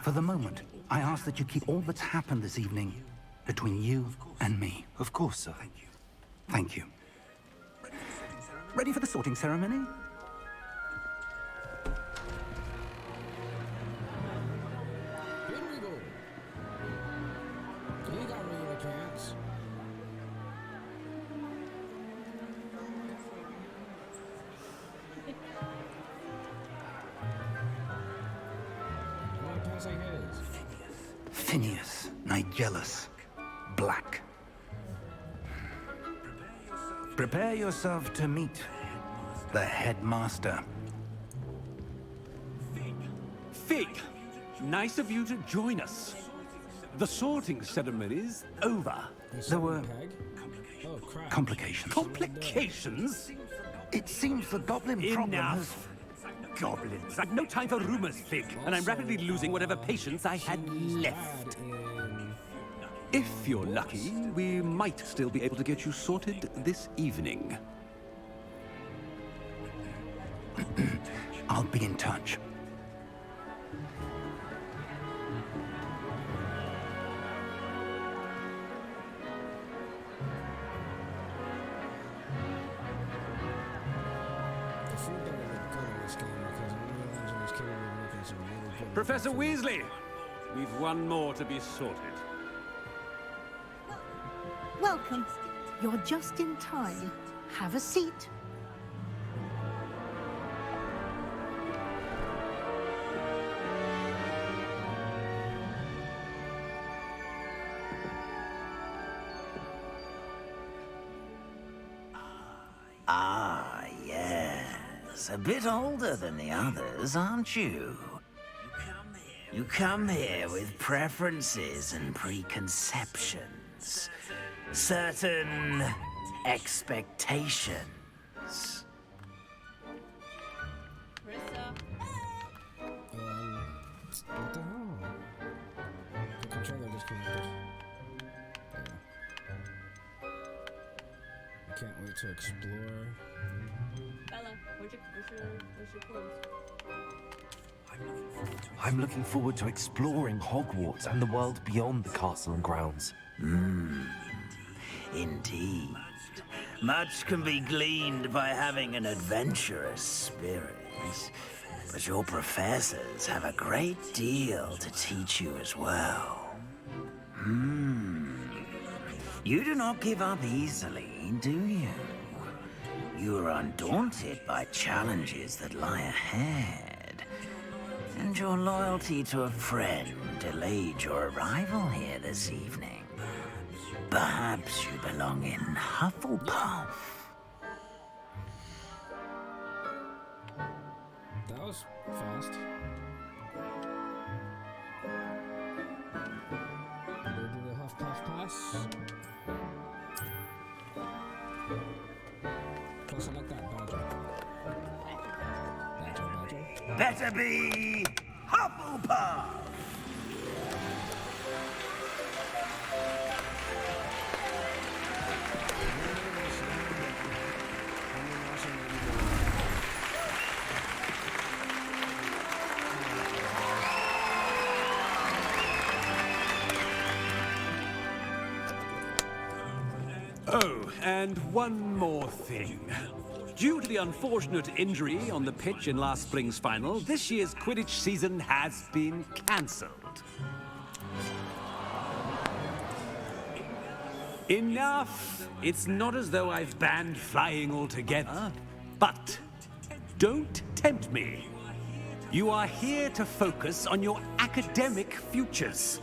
For the moment, I ask that you keep all that's happened this evening between you and me. Of course, sir. Thank you. Ready for the sorting ceremony? Here we go. You got regular pants. How many pants like his? Phineas, Nigellus, Black. Prepare yourself to meet the headmaster. Fig, nice of you to join us. The sorting ceremony's over. There were Oh, crap. complications. Complications? It seems the goblin problem has... Enough. Goblins. I've no time for rumors, Fig, and I'm rapidly losing whatever patience I had left. If you're lucky, we might still be able to get you sorted this evening. I'll be in touch. Professor Weasley, we've one more to be sorted. Welcome. You're just in time. Have a seat. Ah, yes. A bit older than the others, aren't you? You come here with preferences and preconceptions. Certain expectations. What the hell? The controller disconnected. I can't wait to explore. Bella, where's your clothes? I'm looking forward to exploring Hogwarts and the world beyond the castle and grounds. Indeed. Much can be gleaned by having an adventurous spirit. But your professors have a great deal to teach you as well. You do not give up easily, do you? You are undaunted by challenges that lie ahead. And your loyalty to a friend delayed your arrival here this evening. Perhaps you belong in Hufflepuff. That was fast. Did we do the Hufflepuff pass? Plus, I like that badger. Badger. Better be Hufflepuff! Oh, and one more thing. Due to the unfortunate injury on the pitch in last spring's final, this year's Quidditch season has been cancelled. Enough! It's not as though I've banned flying altogether. But don't tempt me. You are here to focus on your academic futures.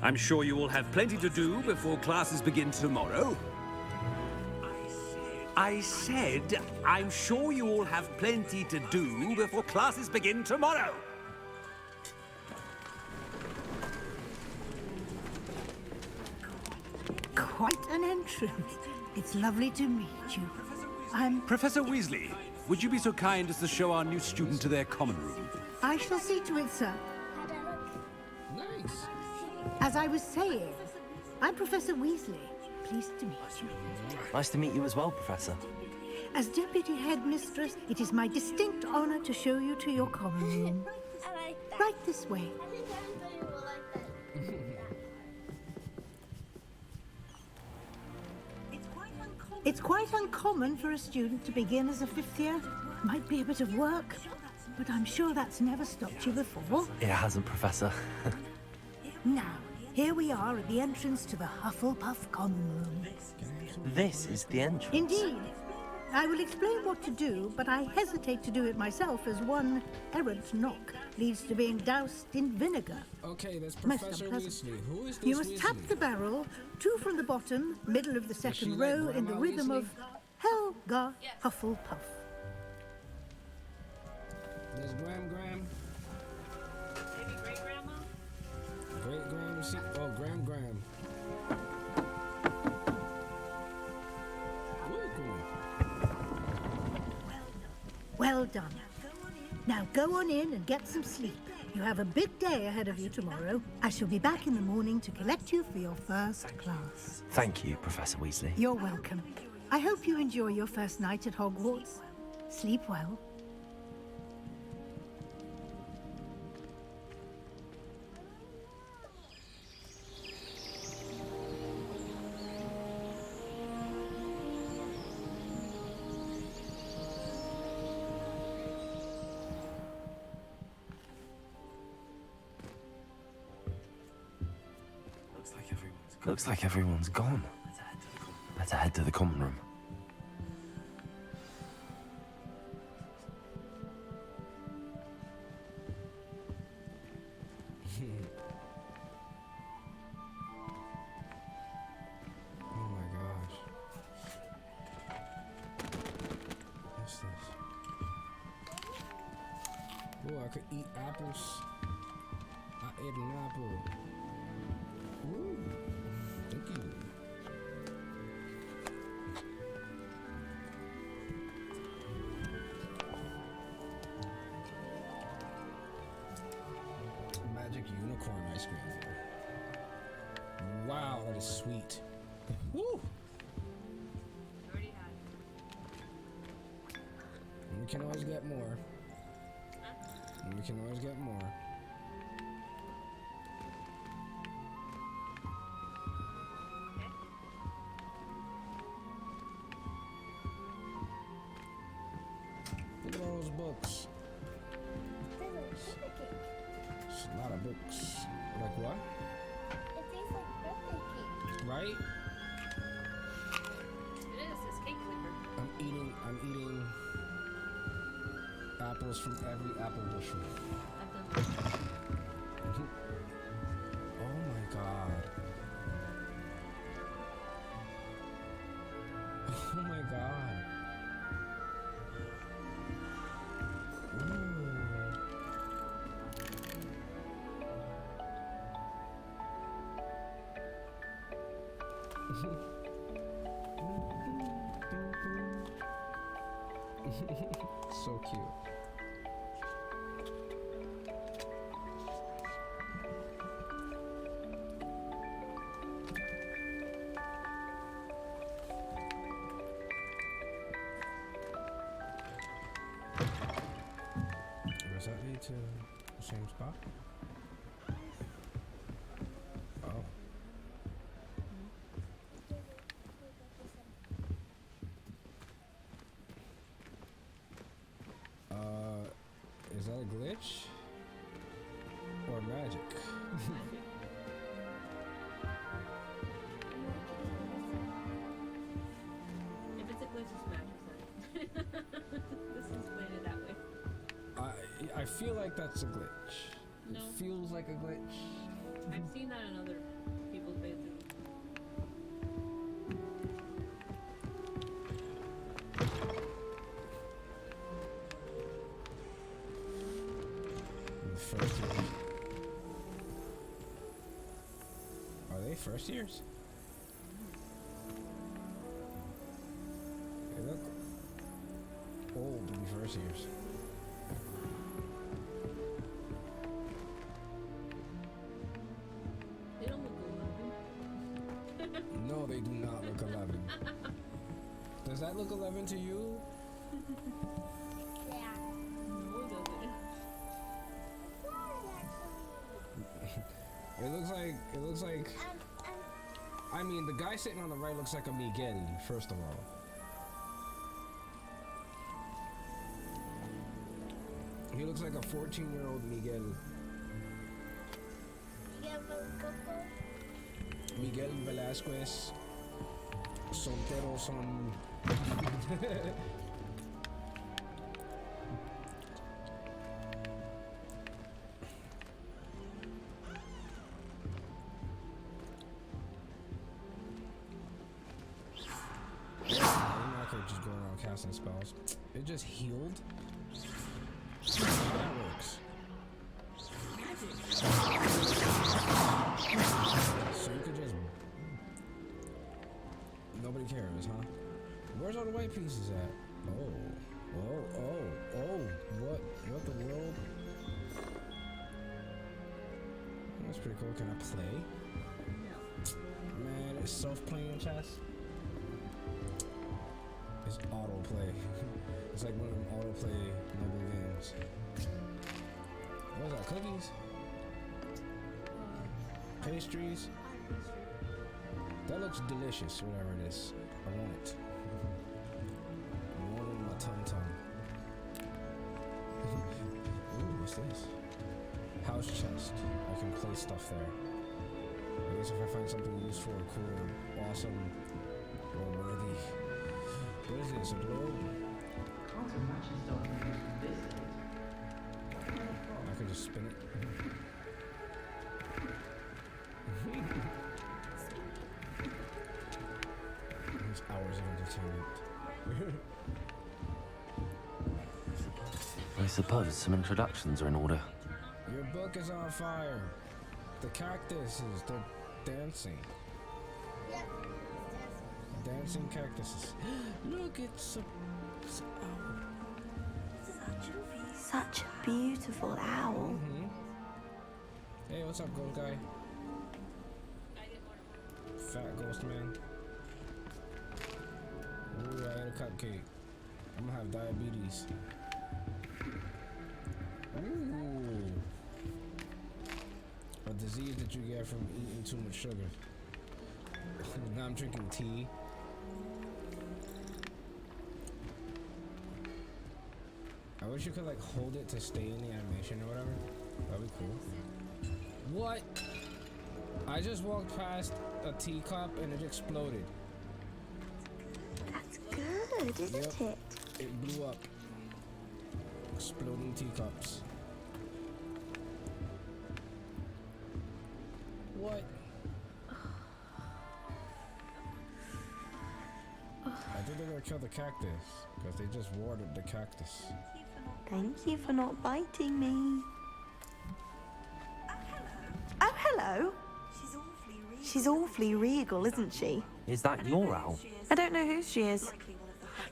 I'm sure you will have plenty to do before classes begin tomorrow. I said, I'm sure you all have plenty to do before classes begin tomorrow. Quite an entrance. It's lovely to meet you. I'm... Professor Weasley, would you be so kind as to show our new student to their common room? I shall see to it, sir. Nice. As I was saying, I'm Professor Weasley. Pleased to meet you. Nice to meet you as well, Professor. As Deputy Headmistress, it is my distinct honor to show you to your common room. I like that. Right this way. I think everybody will like that. It's quite uncommon for a student to begin as a fifth year. Might be a bit of work, but I'm sure that's never stopped you before. It hasn't, Professor. Now, here we are at the entrance to the Hufflepuff common room. This is the entrance. Indeed. I will explain what to do, but I hesitate to do it myself as one errant knock leads to being doused in vinegar. Okay, that's Most Professor unpleasant. Weasley. Who is this You must Weasley? tap the barrel, 2 from the bottom, middle of the she second like row, in the Grandma rhythm Weasley? of Helga Hufflepuff. There's Graham. done. Now go on in and get some sleep. You have a big day ahead of you tomorrow. I shall be back in the morning to collect you for your first class. Thank you, Professor Weasley. You're welcome. I hope you enjoy your first night at Hogwarts. Sleep well. Looks like everyone's gone. Better head to the common room. Oh my gosh. What's this? Oh, I could eat apples. I ate an apple. Ooh, thank you. Magic unicorn ice cream. Wow, that is sweet. Woo! Already had it. And we can always get more. And we can always get more. Look at all those books. It's a lot of books. Like what? It tastes like birthday cake. Right? It is. It's cake flavor. I'm eating apples from every apple bushel. I've done that. Oh my god. Oh my god. So cute. Does that lead to the same spot? Oh. Is that a glitch? Or magic? If it's a glitch, it's magic. This is played it that way. I feel like that's a glitch. No. It feels like a glitch. I've seen that in other people's playthroughs. First years. Are they first years? They look old to be first years. They don't look 11. No, they do not look 11. Does that look 11 to you? Yeah. No, it doesn't. It looks like I mean, the guy sitting on the right looks like a Miguel, first of all. He looks like a 14-year-old Miguel. Miguel Velasquez. Soltero son. I'm not gonna just go around casting spells. It just healed. That works. So you could just. Nobody cares, huh? Where's all the white pieces at? Oh. Oh, what the world? That's pretty cool. Can I play? Man, it's self-playing chess. It's autoplay. It's like one of them autoplay mobile games. What is that? Cookies? Pastries? That looks delicious, whatever it is. I want it. I want it in my tum-tum. Ooh, what's this? House chest. I can place stuff there. I guess if I find something useful or cool or awesome or worthy. What is this, a globe? I can just spin it. These hours of entertainment. I suppose some introductions are in order. Your book is on fire. The cactuses, they're dancing. Dancing cactuses. Look, it's owl. Such a beautiful owl. Hey, what's up, gold guy? Fat ghost man. Ooh, I ate a cupcake. I'm gonna have diabetes. Ooh. A disease that you get from eating too much sugar. Now I'm drinking tea. I wish you could like hold it to stay in the animation or whatever. That'd be cool. What? I just walked past a teacup and it exploded. That's good, isn't it? It blew up. Exploding teacups. What? I think they're gonna kill the cactus because they just watered the cactus. Thank you for not biting me. Oh, hello. She's awfully regal, isn't she? Is that your owl? I don't know who she is.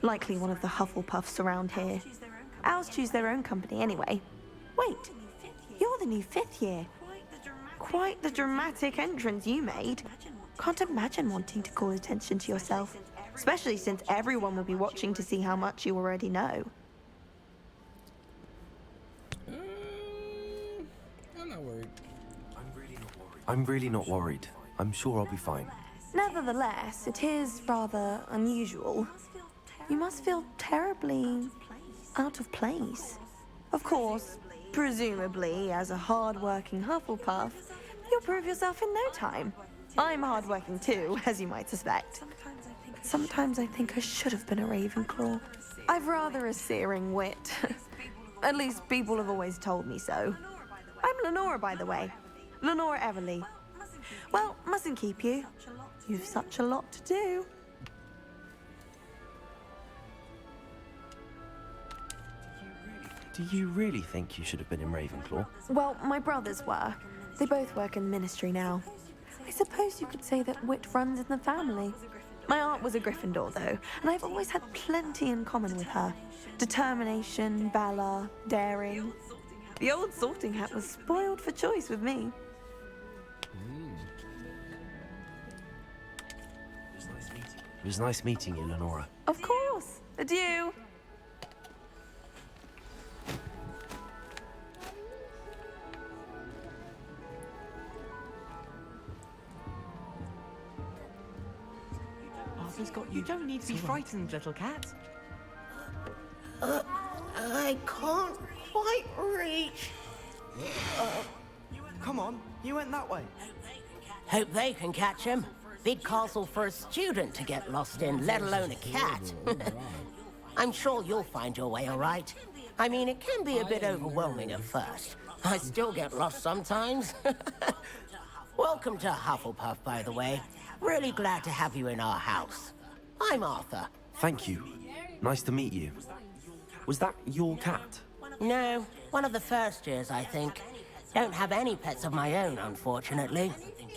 Likely one of the Hufflepuffs around here. Owls choose their own company anyway. Wait, you're the new 5th year. Quite the dramatic entrance you made. Can't imagine wanting to call attention to yourself, especially since everyone will be watching to see how much you already know. I'm not worried. I'm really not worried. I'm sure I'll be fine. Nevertheless, it is rather unusual. You must feel terribly out of place. Of course, presumably, as a hard-working Hufflepuff, you'll prove yourself in no time. I'm hard-working too, as you might suspect. But sometimes I think I should have been a Ravenclaw. I've rather a searing wit. At least people have always told me so. I'm Lenora, by the way. Lenora Everly. Well, mustn't keep you. You've such a lot to do. Do you really think you should have been in Ravenclaw? Well, my brothers were. They both work in the ministry now. I suppose you could say that wit runs in the family. My aunt was a Gryffindor, though, and I've always had plenty in common with her. Determination, valor, daring. The old sorting hat was spoiled for choice with me. It was nice meeting you, Lenora. Of course. Adieu. Arthur's got you. You don't need to be frightened, little cat. I can't quite reach. Come on, you went that way. Hope they can catch him. Big castle for a student to get lost in, let alone a cat. I'm sure you'll find your way all right. I mean, it can be a bit overwhelming at first. I still get lost sometimes. Welcome to Hufflepuff, by the way. Really glad to have you in our house. I'm Arthur. Thank you. Nice to meet you. Was that your cat? No, one of the first years, I think. Don't have any pets of my own, unfortunately.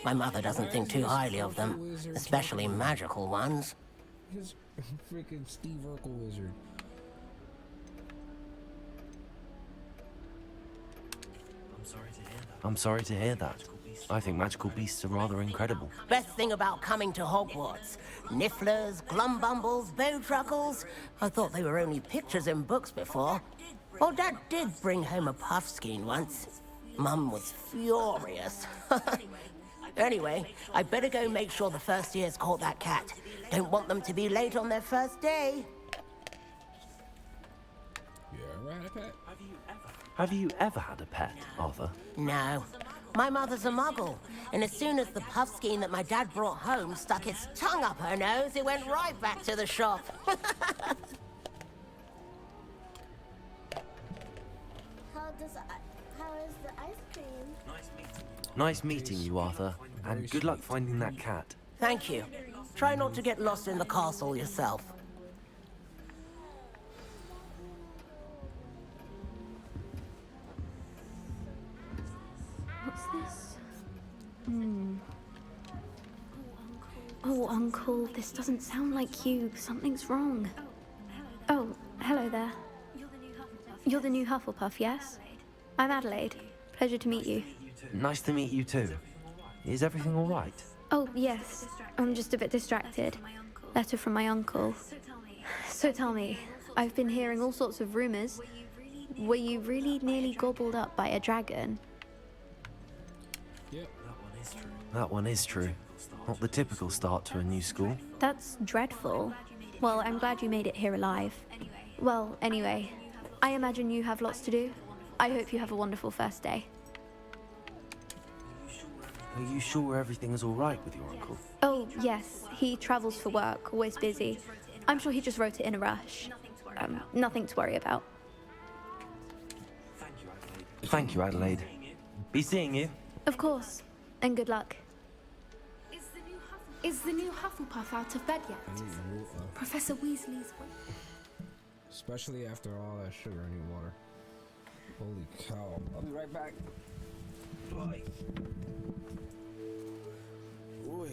My mother doesn't think too highly of them, especially magical ones. His freaking Steve Urkel wizard. I'm sorry to hear that. I think magical beasts are rather incredible. Best thing about coming to Hogwarts. Nifflers, glumbumbles, bowtruckles. I thought they were only pictures in books before. Well, Dad did bring home a puffskein once. Mum was furious. Anyway, I better go make sure the first years caught that cat. Don't want them to be late on their first day. You ever had a pet? Have you ever had a pet, Arthur? No. My mother's a muggle, and as soon as the puffskein that my dad brought home stuck its tongue up her nose, it went right back to the shop. How is the ice cream? Nice meeting you, Arthur. And good luck finding that cat. Thank you. Try not to get lost in the castle yourself. What's this? Oh, Uncle, this doesn't sound like you. Something's wrong. Oh, hello there. You're the new Hufflepuff, yes? I'm Adelaide. Pleasure to meet you. Nice to meet you too. Is everything all right? Oh, yes. I'm just a bit distracted. Letter from my uncle. So tell me, I've been hearing all sorts of rumors. Were you really nearly gobbled up by a dragon? Yep. That one is true. Not the typical start to a new school. That's dreadful. Well, I'm glad you made it here alive. Well, anyway, I imagine you have lots to do. I hope you have a wonderful first day. Are you sure everything is all right with your uncle? Oh, yes. He travels for work, always busy. I'm sure he just wrote it in a rush. Nothing to worry about. Thank you, Adelaide. Be seeing you. Of course. And good luck. Is the new Hufflepuff out of bed yet? Professor Weasley's... Especially after all that sugar in your water. Holy cow. I'll be right back. Bye. Boy.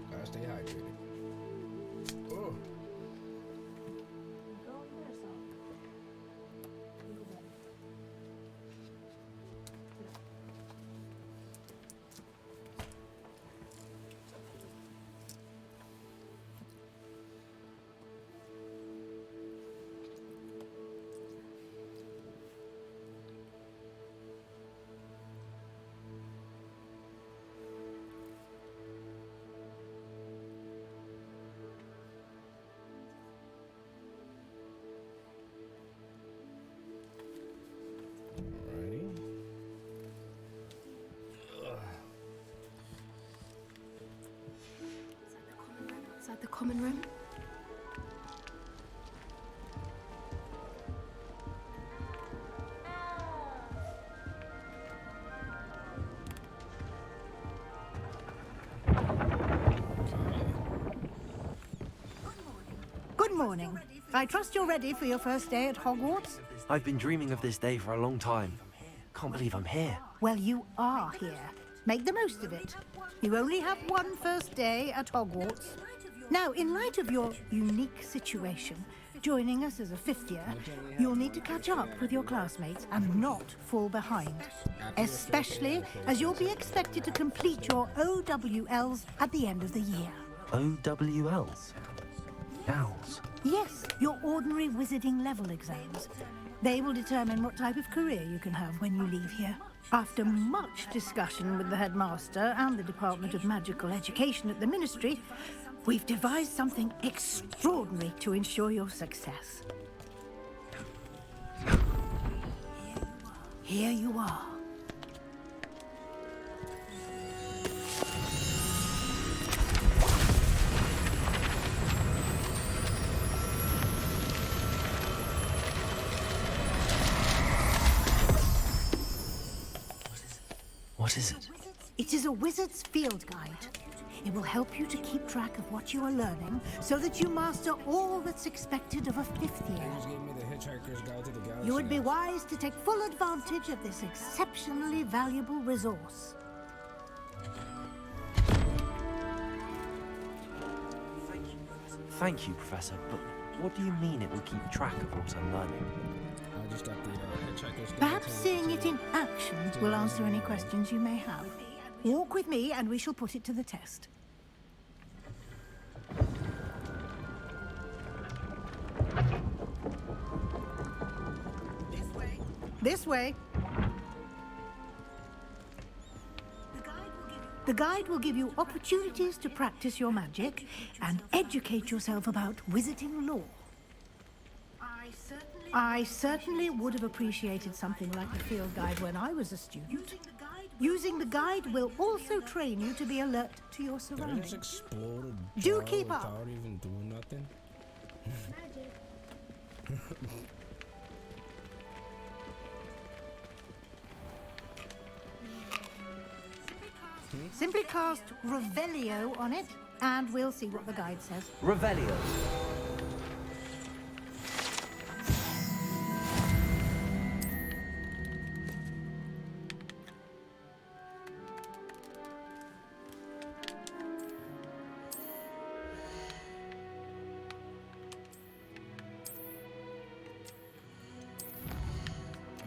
Gotta stay hydrated. Oh. Is that the common room? Good morning. I trust you're ready for your first day at Hogwarts? I've been dreaming of this day for a long time. Can't believe I'm here. Well, you are here. Make the most of it. You only have one first day at Hogwarts. Now, in light of your unique situation, joining us as a 5th year, you'll need to catch up with your classmates and not fall behind. Especially as you'll be expected to complete your OWLs at the end of the year. OWLs? Owls? Yes, your ordinary wizarding level exams. They will determine what type of career you can have when you leave here. After much discussion with the headmaster and the Department of Magical Education at the Ministry, we've devised something extraordinary to ensure your success. Here you are. What is it? It is a wizard's field guide. It will help you to keep track of what you are learning so that you master all that's expected of a 5th year. You would be wise to take full advantage of this exceptionally valuable resource. Thank you, Professor, but what do you mean it will keep track of what I'm learning? Perhaps seeing it in action will answer any questions you may have. Walk with me and we shall put it to the test. This way. The guide will give you opportunities to practice your magic and educate yourself about wizarding lore. I certainly would have appreciated something like the field guide when I was a student. Using the guide will also train you to be alert to your surroundings. Do keep up. Without even doing nothing. Simply cast Revelio on it, and we'll see what the guide says. Revelio.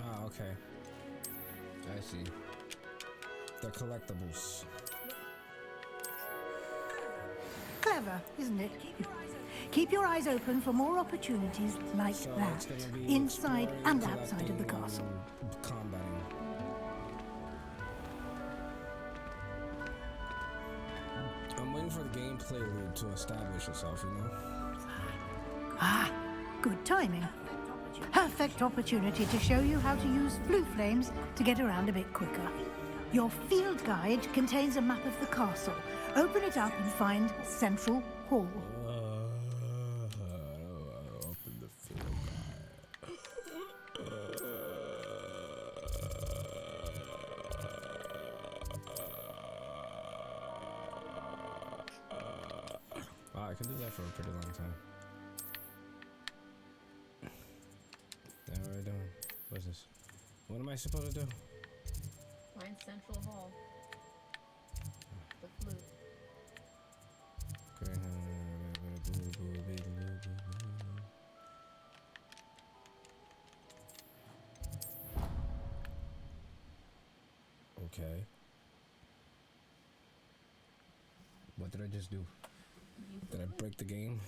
Ah, okay. I see. The collectibles. Clever, isn't it? Keep your eyes open for more opportunities like that, inside and outside of the castle. Combating. I'm waiting for the gameplay loop to establish itself, you know? Ah, good timing. Perfect opportunity to show you how to use blue flames to get around a bit quicker. Your field guide contains a map of the castle. Open it up and find Central Hall. Open the field Wow, I can do that for a pretty long time. Now what are we doing? What's this? What am I supposed to do? Find Central Hall. The flute. Okay. What did I just do? Did I break the game?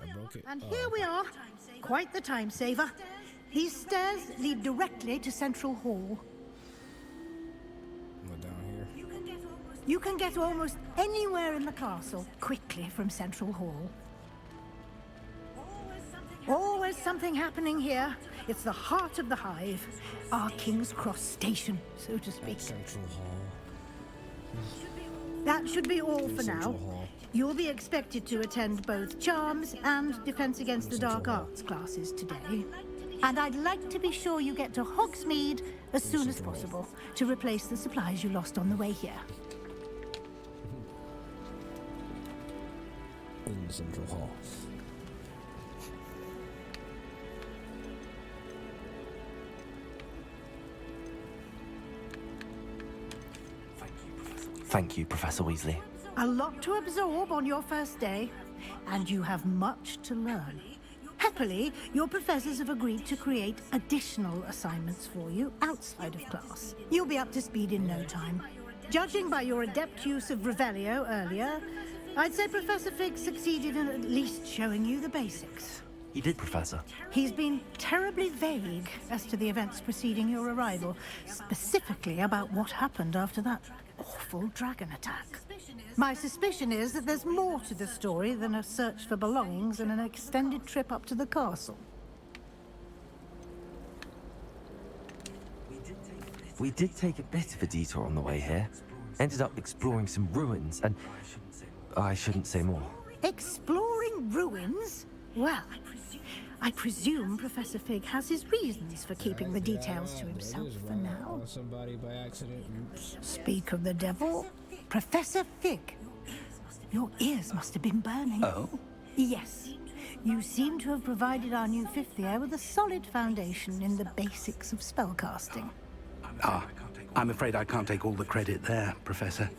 I broke it. And here we are. Quite the time saver. These stairs lead directly to Central Hall. What, down here? You can get almost anywhere in the castle quickly from Central Hall. Always something happening here. It's the heart of the hive. Our King's Cross station, so to speak. Central Hall. That should be all for now. You'll be expected to attend both Charms and Defense Against the Dark Arts classes today. And I'd like to be sure you get to Hogsmeade as soon as possible to replace the supplies you lost on the way here. In Central Hall. Thank you, Professor Weasley. A lot to absorb on your first day. and you have much to learn. Happily, your professors have agreed to create additional assignments for you outside of class. You'll be up to speed in no time. Judging by your adept use of Revelio earlier, I'd say Professor Fig succeeded in at least showing you the basics. He did, Professor. He's been terribly vague as to the events preceding your arrival, specifically about what happened after that awful dragon attack. My suspicion is that there's more to the story than a search for belongings and an extended trip up to the castle. We did take a bit of a detour on the way here. Ended up exploring some ruins, and I shouldn't say more. Exploring ruins? Well, I presume Professor Fig has his reasons for keeping the details to himself for now. Somebody by accident. Oops. Speak of the devil, Professor Fig. Your ears must have been burning. Oh? Yes. You seem to have provided our new fifth year with a solid foundation in the basics of spellcasting. Ah, I'm afraid I can't take all the credit there, Professor.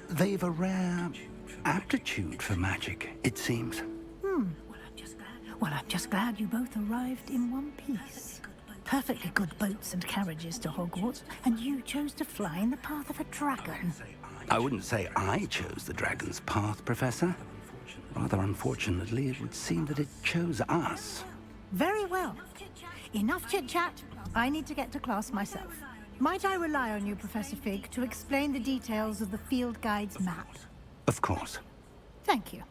They've a rare aptitude for magic, it seems. Well, I'm just glad you both arrived in one piece. Perfectly good boats and carriages to Hogwarts, and you chose to fly in the path of a dragon. I wouldn't say I chose the dragon's path, Professor. Rather unfortunately, it would seem that it chose us. Very well. Enough chit-chat. I need to get to class myself. Might I rely on you, Professor Fig, to explain the details of the field guide's map? Of course. Thank you.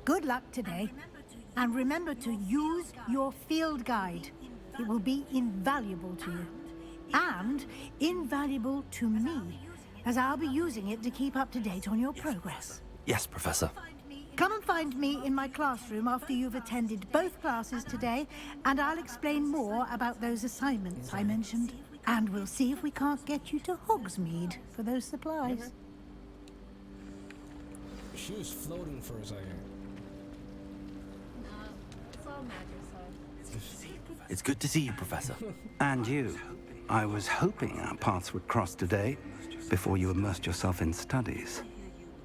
Good luck today. And remember to use your field guide. It will be invaluable to you. And invaluable to me, as I'll be using it to keep up to date on your progress. Yes, Professor. Come and find me in my classroom after you've attended both classes today, and I'll explain more about those assignments I mentioned. And we'll see if we can't get you to Hogsmeade for those supplies. She was floating for a second. It's all magicide. It's good to see you, Professor. And you. I was hoping our paths would cross today, before you immersed yourself in studies.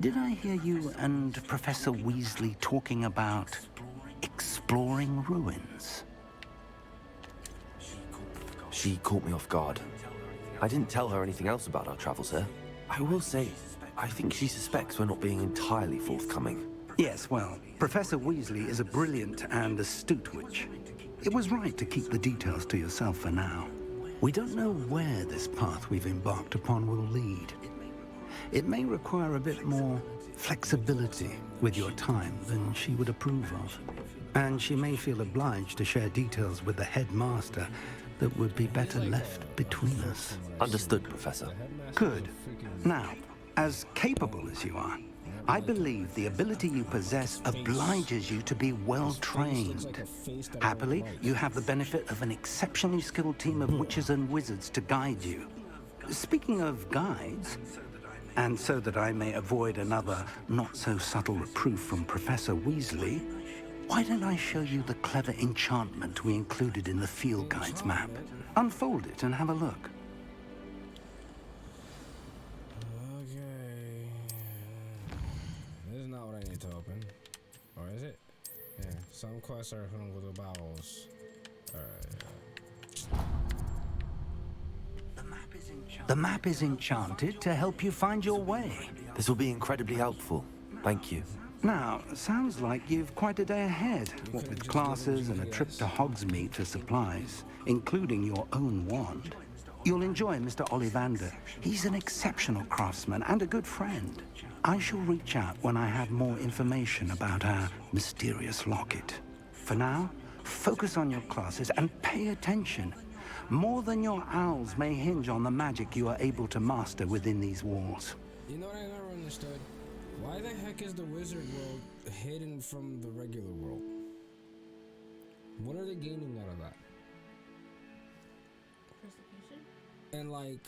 Did I hear you and Professor Weasley talking about exploring ruins? She caught me off guard. I didn't tell her anything else about our travels here. I will say, I think she suspects we're not being entirely forthcoming. Yes, well, Professor Weasley is a brilliant and astute witch. It was right to keep the details to yourself for now. We don't know where this path we've embarked upon will lead. It may require a bit more flexibility with your time than she would approve of. And she may feel obliged to share details with the headmaster that would be better left between us. Understood, Professor. Good. Now, as capable as you are, I believe the ability you possess obliges you to be well-trained. Happily, you have the benefit of an exceptionally skilled team of witches and wizards to guide you. Speaking of guides, and so that I may avoid another not-so-subtle reproof from Professor Weasley, why don't I show you the clever enchantment we included in the field guide's map? Unfold it and have a look. Okay. This is not what I need to open. Or is it? Yeah. Some quests are hung with the bowels. Alright. The map is enchanted to help you find your way. This will be incredibly helpful. Thank you. Now, sounds like you've quite a day ahead, what with classes and a trip to Hogsmeade for supplies, including your own wand. You'll enjoy Mr. Ollivander. He's an exceptional craftsman and a good friend. I shall reach out when I have more information about our mysterious locket. For now, focus on your classes and pay attention. More than your owls may hinge on the magic you are able to master within these walls. You know what I never understood? Why the heck is the wizard world hidden from the regular world? What are they gaining out of that? Persecution? And like,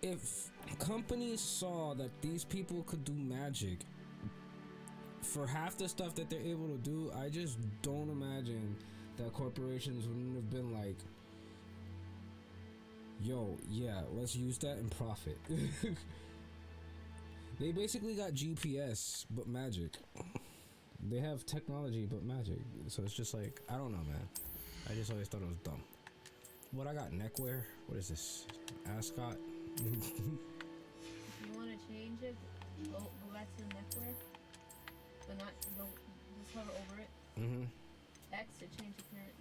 if companies saw that these people could do magic for half the stuff that they're able to do, I just don't imagine that corporations wouldn't have been like, yo, yeah, let's use that and profit. They basically got GPS, but magic. They have technology, but magic. So it's just like, I don't know, man. I just always thought it was dumb. What, I got neckwear? What is this? Ascot? If you want to change it, go back to neckwear. But not, go, just hover over it. Mm-hmm. X to change appearance.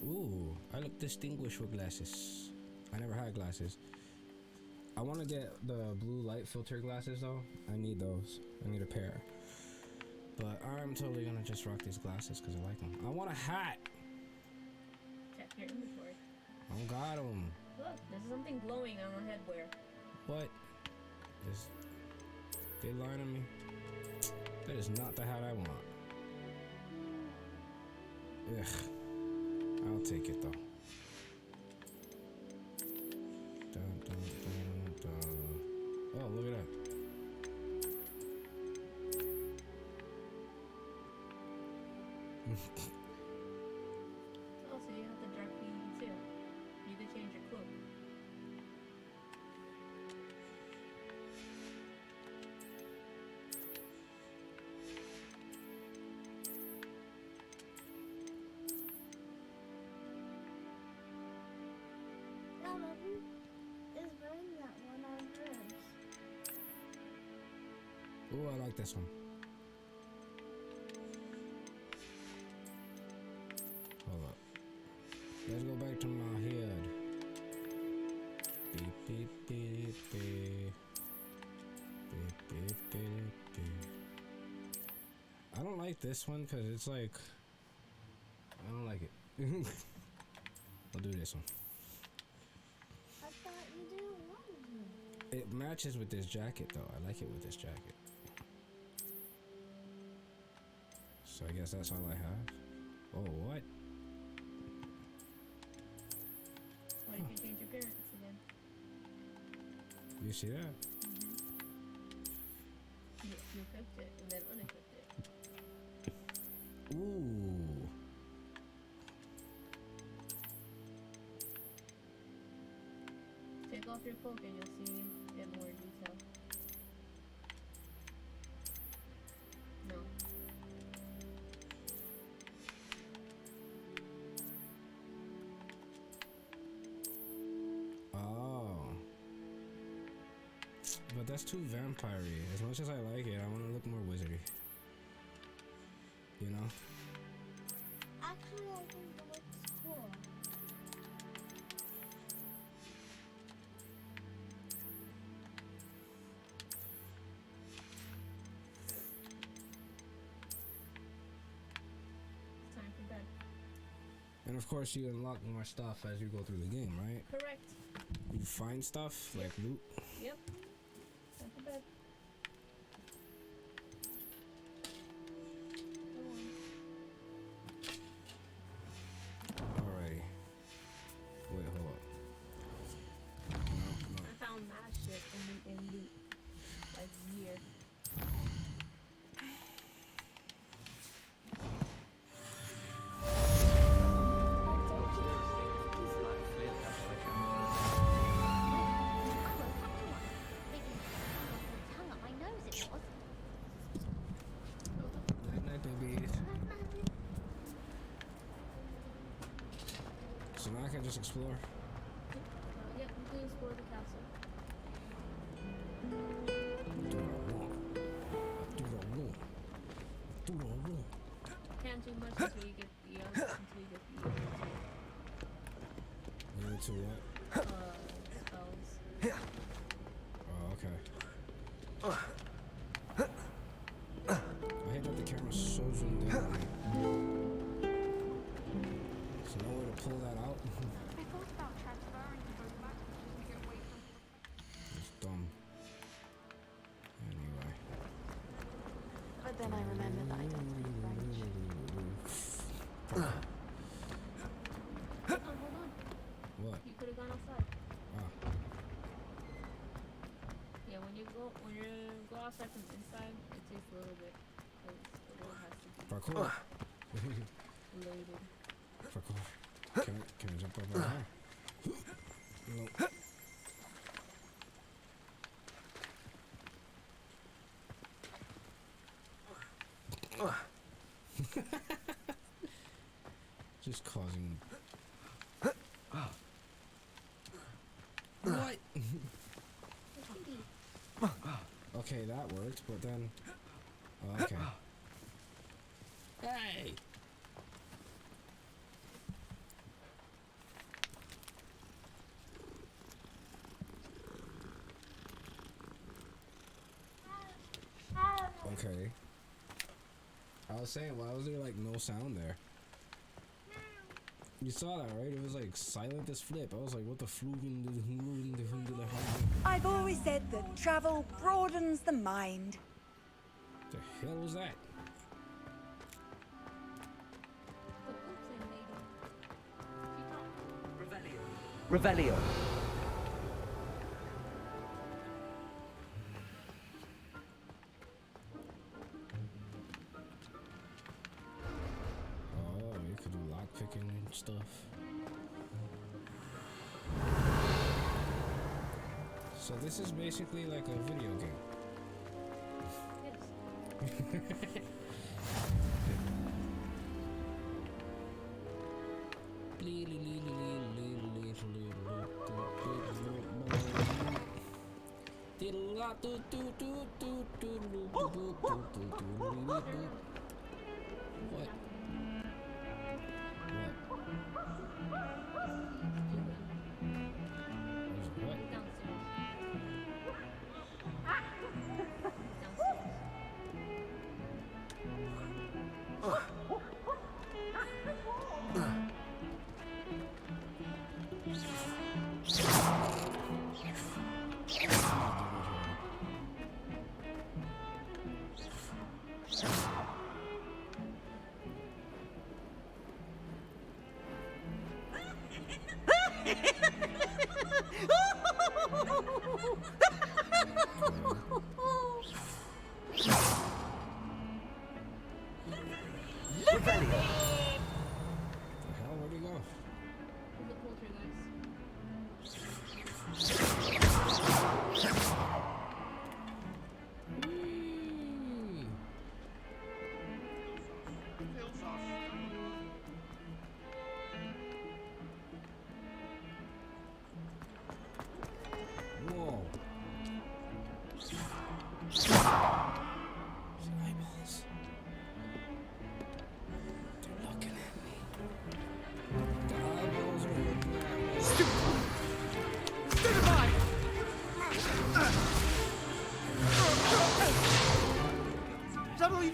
Ooh, I look distinguished with glasses. I never had glasses. I want to get the blue light filter glasses though. I need those. I need a pair. But I'm totally gonna just rock these glasses because I like them. I want a hat. Check your inventory. I don't got them. Look, there's something glowing on the headwear. What? They lying to me? That is not the hat I want. Ugh. I'll take it though. Dun, dun, dun, dun. Oh, look at that. Oh, so you have the dark PE too. You can change your cloak. Is wearing that one on hers. Ooh, I like this one. Hold up. Let's go back to my head. Beep, beep, beep, beep. Beep, beep, beep, beep. I don't like this one because it's like, I don't like it. I'll do this one. I thought you didn't want to. It matches with this jacket though. I like it with this jacket. So I guess that's all I have. Oh, what? What if you change your appearance again? You see that? Mm-hmm. You equipped it and then unequipped it. Ooh. Take off your cloak and you'll see it more in detail. No. Oh. But that's too vampire-y. As much as I like it, I want to look more wizardy. You know? Actually, I think it looks cool. It's time for bed. And of course, you unlock more stuff as you go through the game, right? Correct. You find stuff, like loot. Yep. Time for bed. Alrighty. Wait, hold up. No. I found mad shit in loot. Like year. Night, night, babies. So now I can just explore. Yep, you can explore the castle. Do what I want. Do what I want. Do what I want. Can't do much until you get the until you get the Into what? spells. Oh, okay. I hate that the camera's so zoomed in. There's no way to pull that out. I thought about transferring to both matches just to get away from all the It's dumb. Anyway. But then I remember that I don't speak French. Oh, hold on. What? You could have gone outside. Ah. Yeah, when you go outside from inside, it takes a little bit. 'Cause the road has Parkour. Parkour. Can I jump up right here? Nope. Just causing. What? Okay, that worked, but then. Oh, okay. Hey! Okay. I was saying, why was there like no sound there? You saw that, right? It was like silent as flip. I was like, what the flu? I've always said that travel broadens the mind. The hell was that? Revelio. Oh, you could do lockpicking and stuff. So this is basically like a video game. What?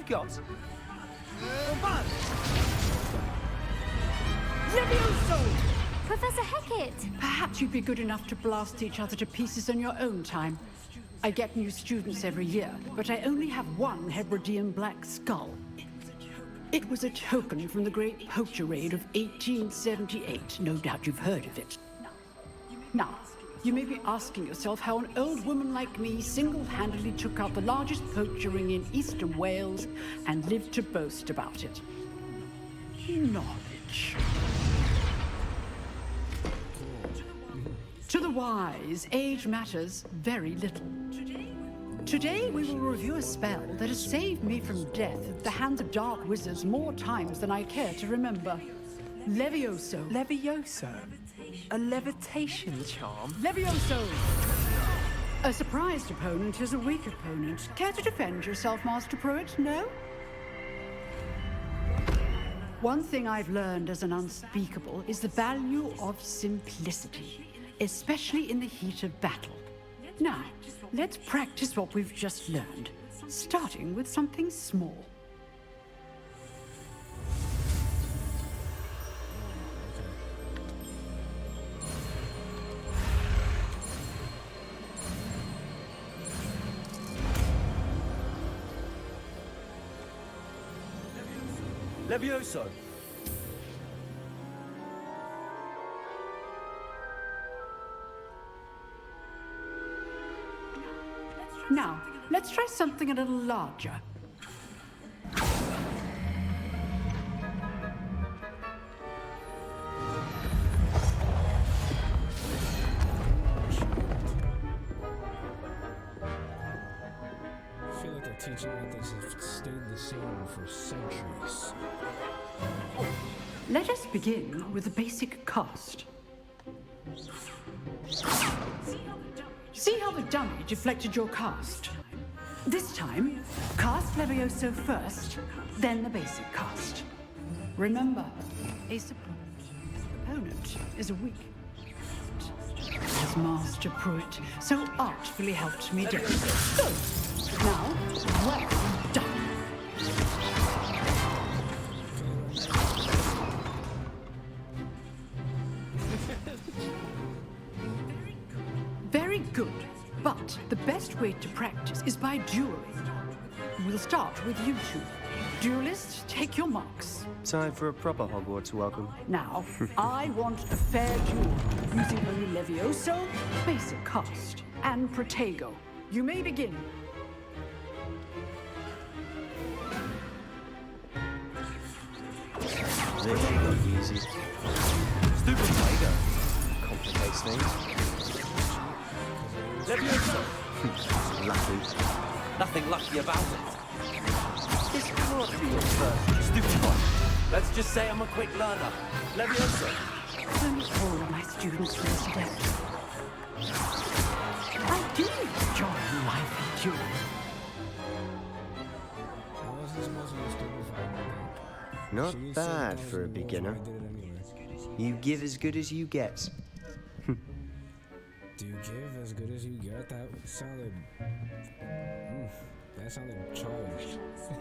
Got. Levioso! Professor Hecat! Perhaps you'd be good enough to blast each other to pieces on your own time. I get new students every year, but I only have one Hebridean black skull. It was a token from the Great Poacher Raid of 1878. No doubt you've heard of it. Now, you may be asking yourself how an old woman like me single-handedly took out the largest poacher ring in eastern Wales and lived to boast about it. Knowledge. To the wise, age matters very little. Today we will review a spell that has saved me from death at the hands of dark wizards more times than I care to remember. Levioso. Levioso? A levitation charm? Levioso! A surprised opponent is a weak opponent. Care to defend yourself, Master Pruitt? No? One thing I've learned as an unspeakable is the value of simplicity, especially in the heat of battle. Now, let's practice what we've just learned, starting with something small. Levioso. Now, let's try something a little larger. teaching methods have stayed the same for centuries. Let us begin with the basic cast. See how the dummy deflected your cast? This time, cast Levioso first, then the basic cast. Remember, a opponent is a weak. As Master Pruitt so artfully helped me do. So, now, well done. Very good, but the best way to practice is by dueling. We'll start with you two. Duelists, take your marks. Time for a proper Hogwarts welcome. Now, I want a fair duel, using only Levioso, basic cast, and Protego. You may begin. Protego, easy. Stupid Protego. Complicates things. Levioso! Lucky. Nothing lucky about it. This can't be your first. Stupid one. Let's just say I'm a quick learner. Levioso. Only all of my students feel today. I do enjoy life in duel. Not bad for a beginner. You give as good as you get. Do you give as good as you get? That sounded charged.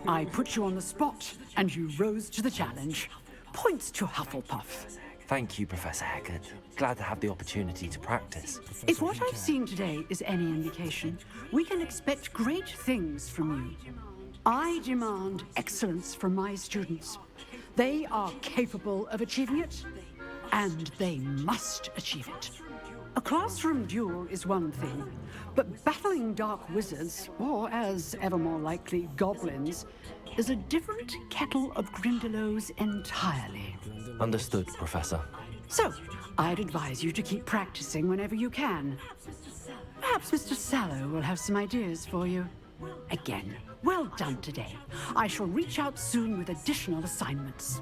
I put you on the spot, and you rose to the challenge. Points to Hufflepuff. Thank you, Professor Heckard. Glad to have the opportunity to practice. If what I've seen today is any indication, we can expect great things from you. I demand excellence from my students. They are capable of achieving it, and they must achieve it. A classroom duel is one thing, but battling dark wizards, or as ever more likely, goblins, is a different kettle of Grindylows entirely. Understood, Professor. So, I'd advise you to keep practicing whenever you can. Perhaps Mr. Sallow will have some ideas for you. Again, well done today. I shall reach out soon with additional assignments.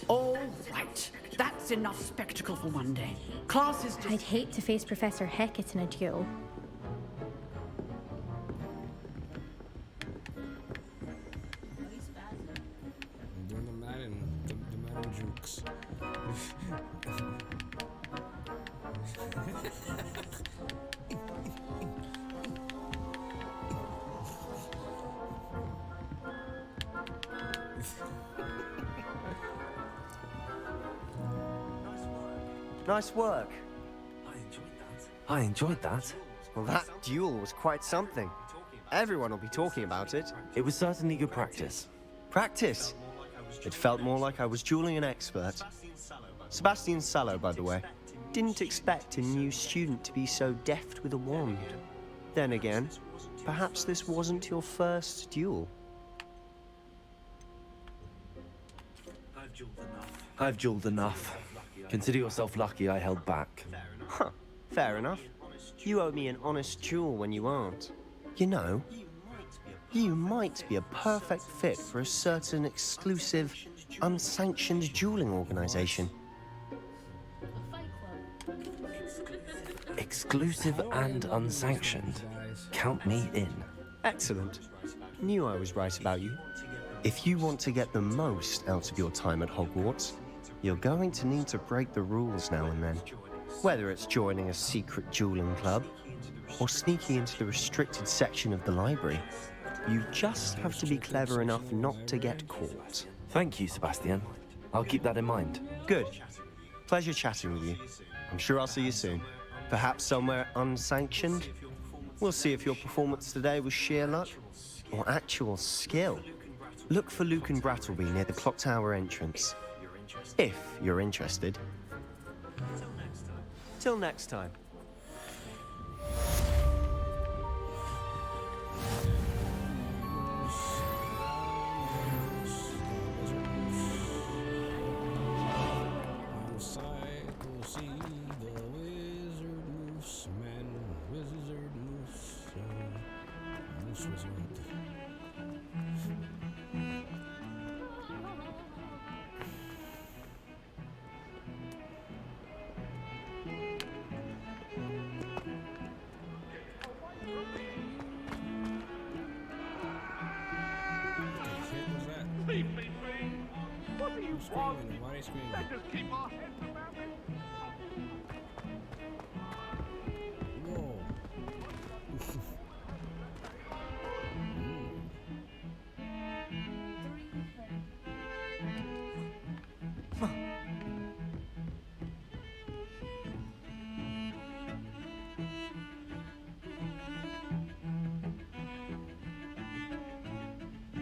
All right. That's enough spectacle for one day. Class is... I'd hate to face Professor Hecat in a duel. I'm doing the Madden jukes. Nice work. I enjoyed that. Well, that duel was quite something. Everyone will be talking about it. It was certainly good practice. Practice? It felt more like I was dueling an expert. Sebastian Sallow, by the way. Didn't expect a new student to be so deft with a wand. Then again, perhaps this wasn't your first duel. I've dueled enough. Consider yourself lucky I held back. Huh, fair enough. You owe me an honest duel when you aren't. You know, you might be a perfect fit for a certain exclusive, unsanctioned dueling organization. Exclusive and unsanctioned. Count me in. Excellent. Knew I was right about you. If you want to get the most out of your time at Hogwarts, you're going to need to break the rules now and then. Whether it's joining a secret dueling club, or sneaking into the restricted section of the library, you just have to be clever enough not to get caught. Thank you, Sebastian. I'll keep that in mind. Good. Pleasure chatting with you. I'm sure I'll see you soon. Perhaps somewhere unsanctioned? We'll see if your performance today was sheer luck or actual skill. Look for Luke and Brattleby near the clock tower entrance. If you're interested. Till next time. ghost wizard. What do you want? Let us keep our heads around it. Whoa.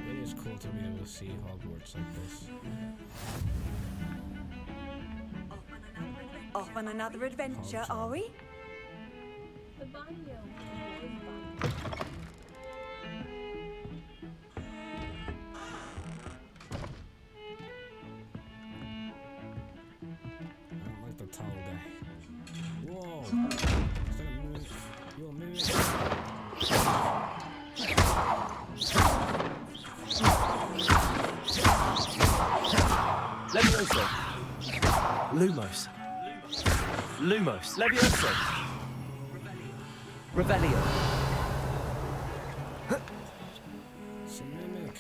It is cool to be able to see Hogwarts like this. Off on another adventure, are we? The barrio. I don't like the towel guy. Whoa! Is that a mimic? You a mimic? Levioso. Lumos. Lumos. Levioso. Revelio. It's a mimic.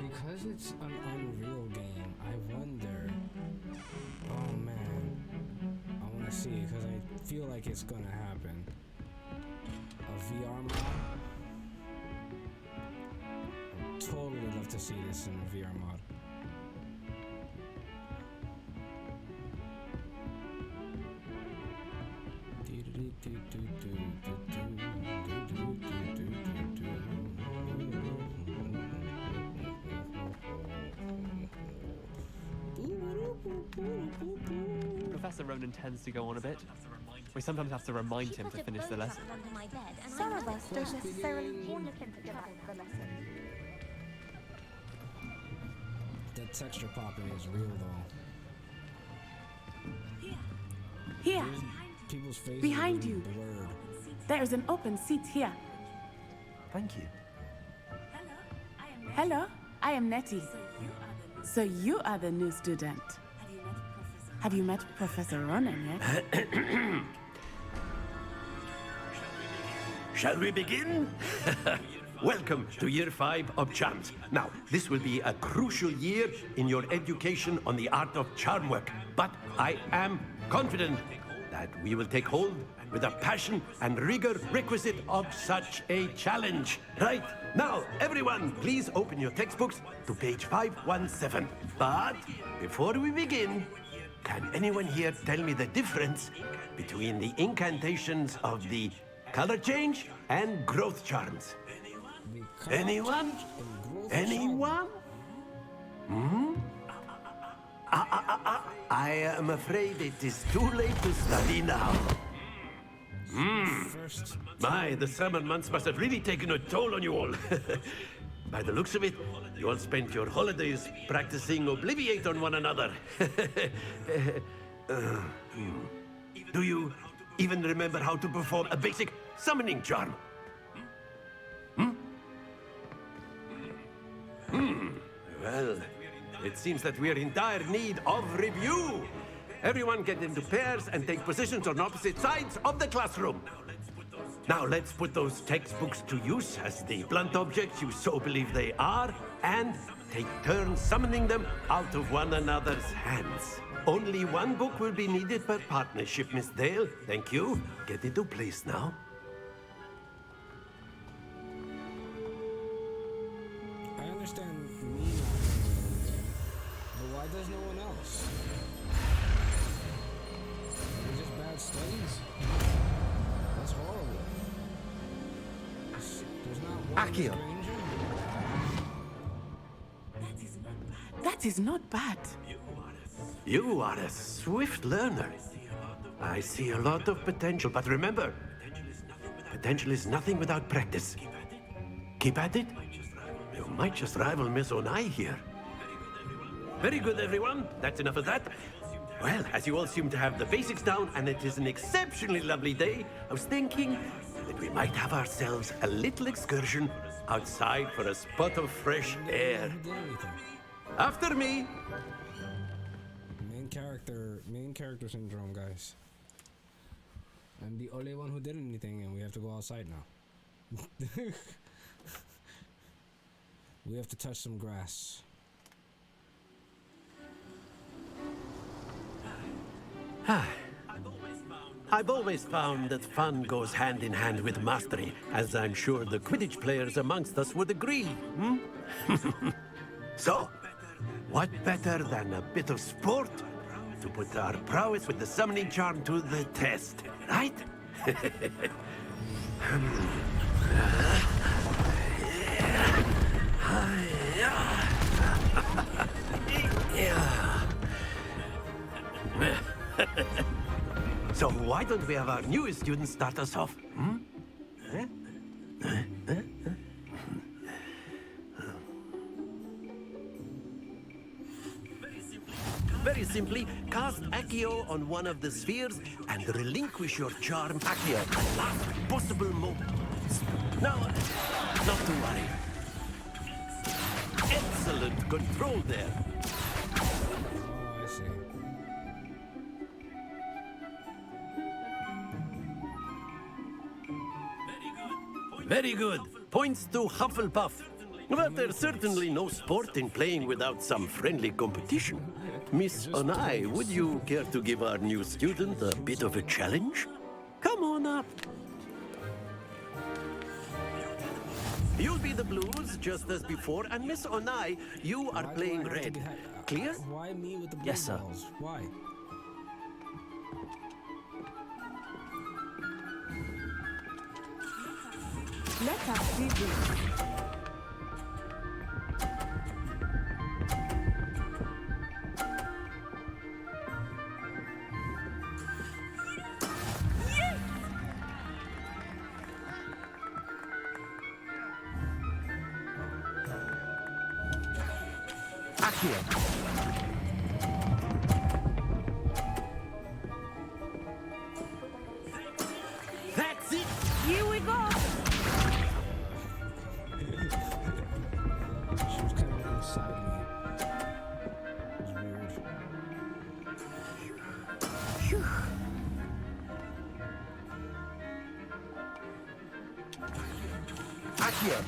Because it's an Unreal game, I wonder. Oh man, I want to see because I feel like it's gonna happen. A VR mod. I'd totally love to see this in a VR mod. Professor Ronan tends to go on a bit. We sometimes have to remind him to finish the lesson. Some of us don't necessarily want to travel the lesson. That texture popping is real though. Here, People's faces behind are you. blurred. There is an open seat here. Thank you. Hello, I am Nettie. So you are the new student. Have you met Professor Ronan yet? Shall we begin? Welcome to Year 5 of Charms. Now, this will be a crucial year in your education on the art of charm work, but I am confident that we will take hold with the passion and rigor requisite of such a challenge. Right, now, everyone, please open your textbooks to page 517. But before we begin, can anyone here tell me the difference between the incantations of the color change and growth charms? Anyone? Anyone? Hmm? I am afraid it is too late to study now. My, the summer months must have really taken a toll on you all. By the looks of it, you all spent your holidays practicing Obliviate on one another. Do you even remember how to perform a basic summoning charm? Well, it seems that we are in dire need of review. Everyone get into pairs and take positions on opposite sides of the classroom. Now let's put those textbooks to use as the blunt objects you so believe they are, and take turns summoning them out of one another's hands. Only one book will be needed per partnership, Miss Dale. Thank you. Get into place now. I understand me not knowing anything, but why does no one else? Is it just bad studies? That's horrible. There's not one Accio. stranger. That is not bad. You are a swift learner. I see a lot of potential, but remember, potential is nothing without practice. Keep at it. You might just rival Miss Onai here. Very good, everyone. That's enough of that. Well, as you all seem to have the basics down, and it is an exceptionally lovely day, I was thinking that we might have ourselves a little excursion outside for a spot of fresh air. After me. Main character syndrome, guys. I'm the only one who did anything, and we have to go outside now. We have to touch some grass. I've always found that fun goes hand in hand with mastery, as I'm sure the Quidditch players amongst us would agree. So, what better than a bit of sport to put our prowess with the summoning charm to the test, right? So why don't we have our newest student start us off? Very simply, cast Accio on one of the spheres and relinquish your charm Accio at the last possible moment. Now, not to worry. Excellent control there. Oh, I see. Very good. Points to Hufflepuff. But there's certainly no sport in playing without some friendly competition. Miss Onai, would you care to give our new student a bit of a challenge? Come on up. You'll be the blues, just as before, and Miss Onai, you are playing red. Clear? Why me with the blue Yes, sir. balls? Why? Let us see this. That's it! Here we go! She was kind of inside me. It was weird. Phew. Accio.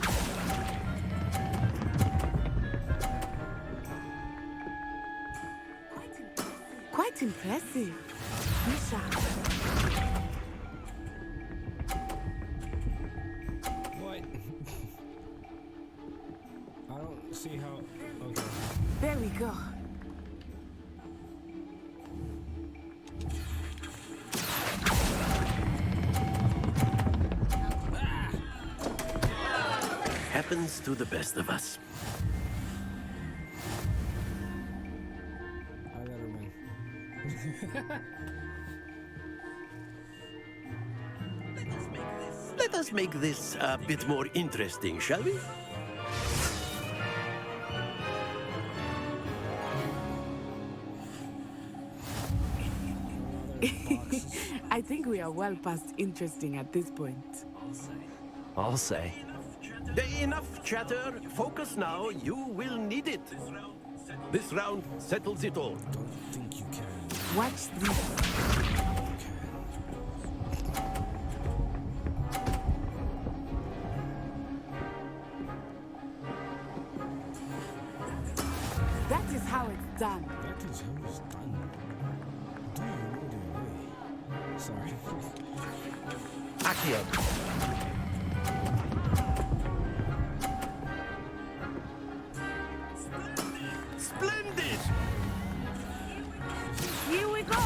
Quite impressive. Misha. What? I don't see how. Okay. There we go. Happens to the best of us. I let her win. Let us make this a bit more interesting, shall we? I think we are well past interesting at this point. I'll say. Enough chatter. Focus now. You will need it. This round settles it all. Don't think you can. Watch this. That is how it's done. That is how it's done. Do you know the way? Sorry. Accio. Splendid! Here we go.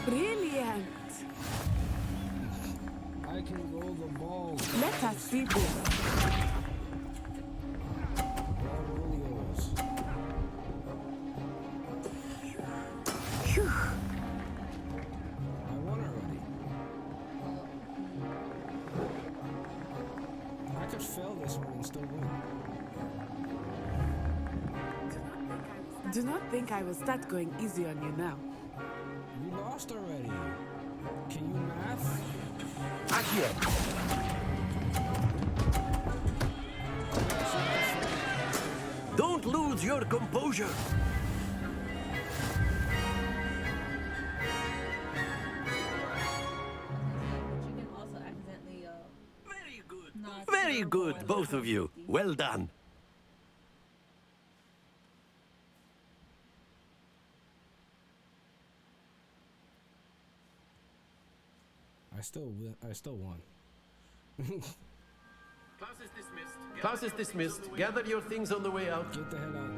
Brilliant. I can roll the ball. Let us see this. Phew. I won already. I could fail this one and still win. Do not think I will start going easy on you now. You lost already. Can you math? Accio! Don't lose your composure. Very good, both of you. Well done. I still won. Class is dismissed. Gather your things on the way out. Get the hell out.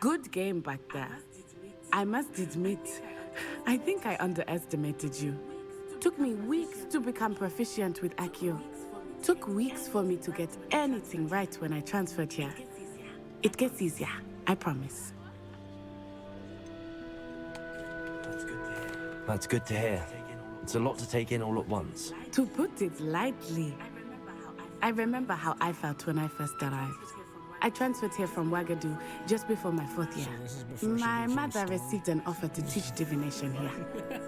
Good game back there. I must admit, I think I underestimated you. Took me weeks to become proficient with Accio. Took weeks for me to get anything right when I transferred here. It gets easier, I promise. That's good to hear. It's a lot to take in all at once. To put it lightly, I remember how I felt when I first arrived. I transferred here from Ouagadougou just before my 4th year. My mother received an offer to teach divination here.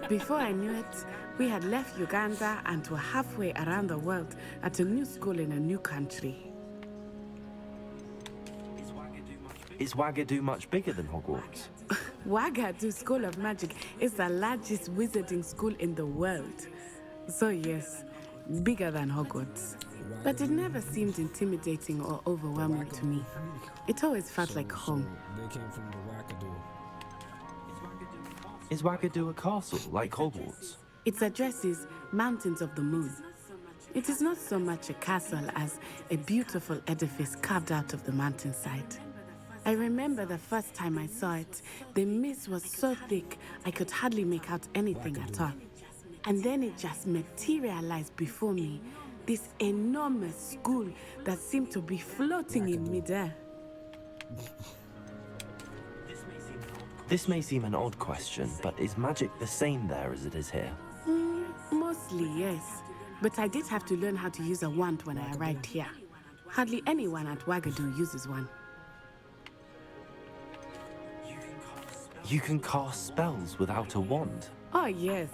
Before I knew it, we had left Uganda and were halfway around the world at a new school in a new country. Is Ouagadougou much bigger than Hogwarts? Ouagadougou School of Magic is the largest wizarding school in the world. So yes, bigger than Hogwarts. But it never seemed intimidating or overwhelming to me. It always felt like home. They came from the Ouagadougou. Is Ouagadougou a castle, like Hogwarts? Its address is Mountains of the Moon. It is not so much a castle as a beautiful edifice carved out of the mountainside. I remember the first time I saw it, the mist was so thick I could hardly make out anything at all. And then it just materialized before me, this enormous school that seemed to be floating in midair. This may seem an odd question, but is magic the same there as it is here? Mostly, yes. But I did have to learn how to use a wand when I arrived here. Hardly anyone at Ouagadougou uses one. You can cast spells without a wand? Oh, yes.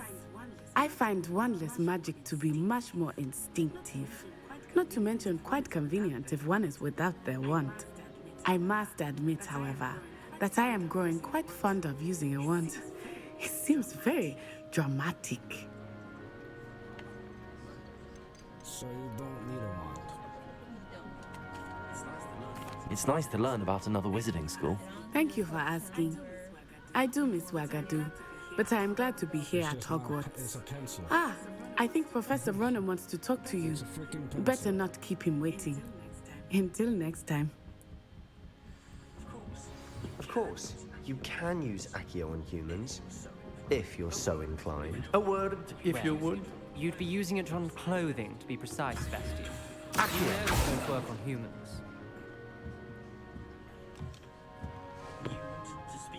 I find wandless magic to be much more instinctive. Not to mention quite convenient if one is without their wand. I must admit, however, that I am growing quite fond of using a wand. It seems very dramatic. So you don't need a wand. It's nice to learn about another wizarding school. Thank you for asking. I do miss Ouagadougou, but I am glad to be here at Hogwarts. It's a pencil. Ah, I think Professor Ronan wants to talk to you. Better not keep him waiting. Until next time. Of course, you can use Accio on humans, if you're so inclined. A word, if you would. You'd be using it on clothing, to be precise, Bastian. You know it won't work on humans.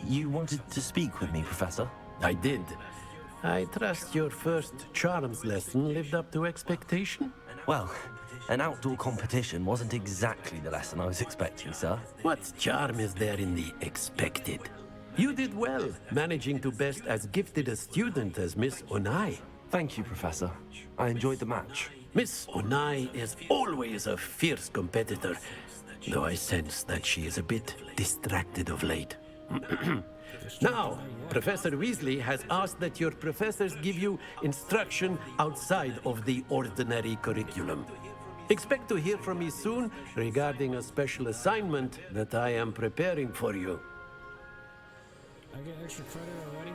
You wanted to speak with me, Professor? I did. I trust your first charms lesson lived up to expectation? Well, an outdoor competition wasn't exactly the lesson I was expecting, sir. What charm is there in the expected? You did well, managing to best as gifted a student as Miss Onai. Thank you, Professor. I enjoyed the match. Miss Onai is always a fierce competitor, though I sense that she is a bit distracted of late. Now, Professor Weasley has asked that your professors give you instruction outside of the ordinary curriculum. Expect to hear from me soon regarding a special assignment that I am preparing for you. I get extra credit already?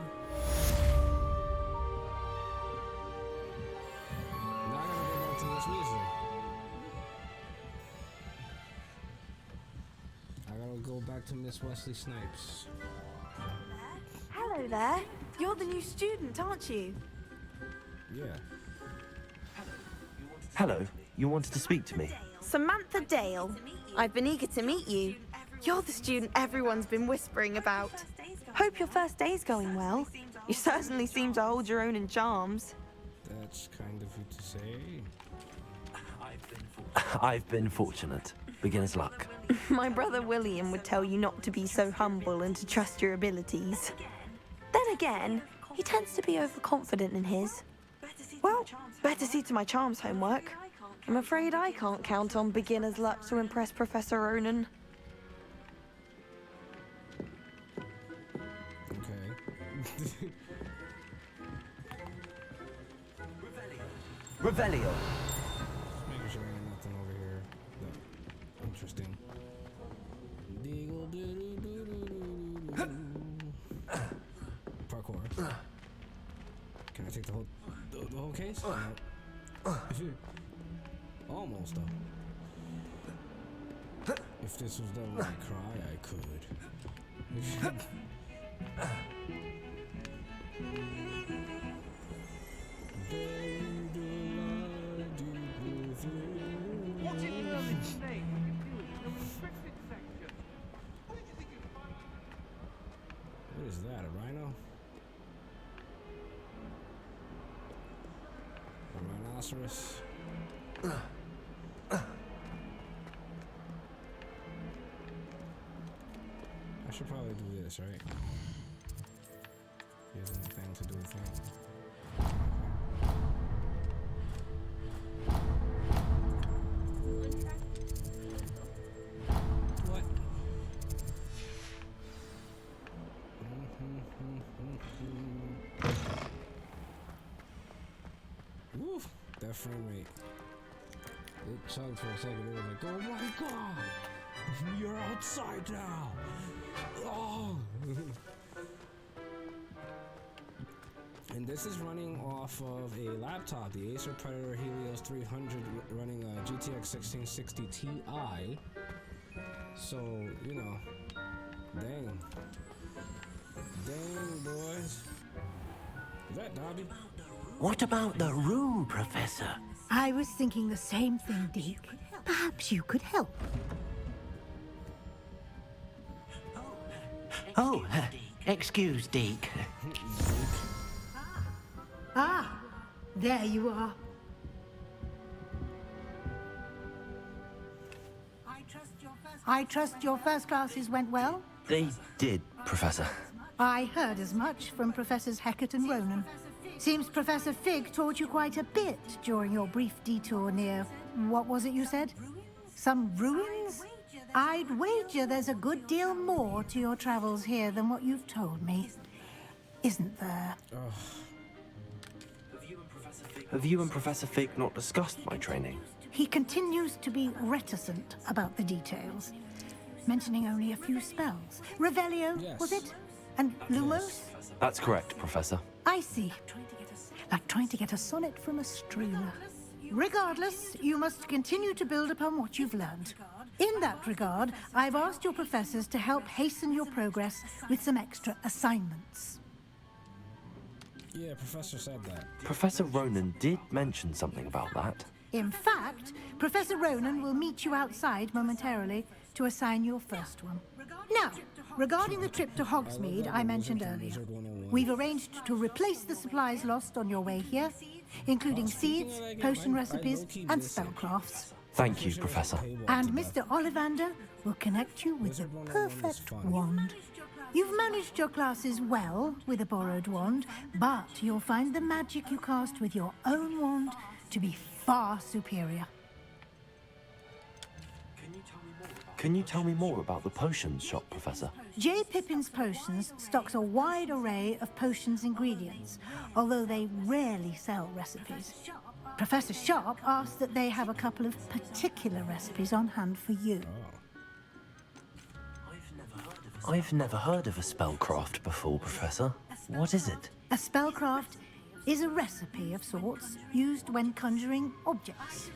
Now I gotta go back to Miss Weasley. I gotta go back to Miss Wesley Snipes. Hello there. You're the new student, aren't you? Yeah. Hello, you wanted to speak to me? Samantha Dale. I've been eager to meet you. You're the student everyone's been whispering about. Hope your first day's going well. You certainly seem to hold your own in charms. That's kind of you to say. I've been fortunate. Beginner's luck. My brother William would tell you not to be so humble and to trust your abilities. Then again, he tends to be overconfident in his. Well, better see to my charms homework. I'm afraid I can't count on beginner's luck to impress Professor Ronan. Okay. Revelio. Just making sure ain't nothing over here. No. Interesting. Parkour. Can I take the whole case? No. Almost though. If this was done when I cry, I could. What in Merlin's name are you doing in the restricted section? What did you think you'd find? What is that, a rhino? A rhinoceros? I should probably do this, right? Here's the thing to do the thing. What? Woof! That frame rate. It chugged for a second. It was like, oh my god! You're outside now! Oh! And this is running off of a laptop, the Acer Predator Helios 300 running a GTX 1660 Ti. So, you know, dang. Dang, boys. Is that Dobby? What about the room, Professor? I was thinking the same thing, Deke. Perhaps you could help. Oh, excuse, Deke. Ah, there you are. I trust your first classes went well? They did, Professor. I heard as much from Professors Hecat and Ronan. Seems Professor Fig taught you quite a bit during your brief detour near... what was it you said? Some ruins? I'd wager there's a good deal more to your travels here than what you've told me. Isn't there? Have you and Professor Fig not discussed my training? He continues to be reticent about the details, mentioning only a few spells. Revelio, was it? And Lumos? That's correct, Professor. I see. Like trying to get a sonnet from a streamer. Regardless, you must continue to build upon what you've learned. In that regard, I've asked your professors to help hasten your progress with some extra assignments. Yeah, Professor said that. Professor Ronan did mention something about that. In fact, Professor Ronan will meet you outside momentarily to assign your first one. Now, regarding the trip to Hogsmeade I mentioned earlier, we've arranged to replace the supplies lost on your way here, including seeds, potion recipes, and spellcrafts. Thank you, Professor. And Mr. Ollivander will connect you with the perfect wand. You've managed your classes well with a borrowed wand, but you'll find the magic you cast with your own wand to be far superior. Can you tell me more about the potions shop, Professor? J. Pippin's Potions stocks a wide array of potions ingredients, although they rarely sell recipes. Professor Sharp asked that they have a couple of particular recipes on hand for you. I've never heard of a spellcraft before, Professor. What is it? A spellcraft is a recipe of sorts used when conjuring objects.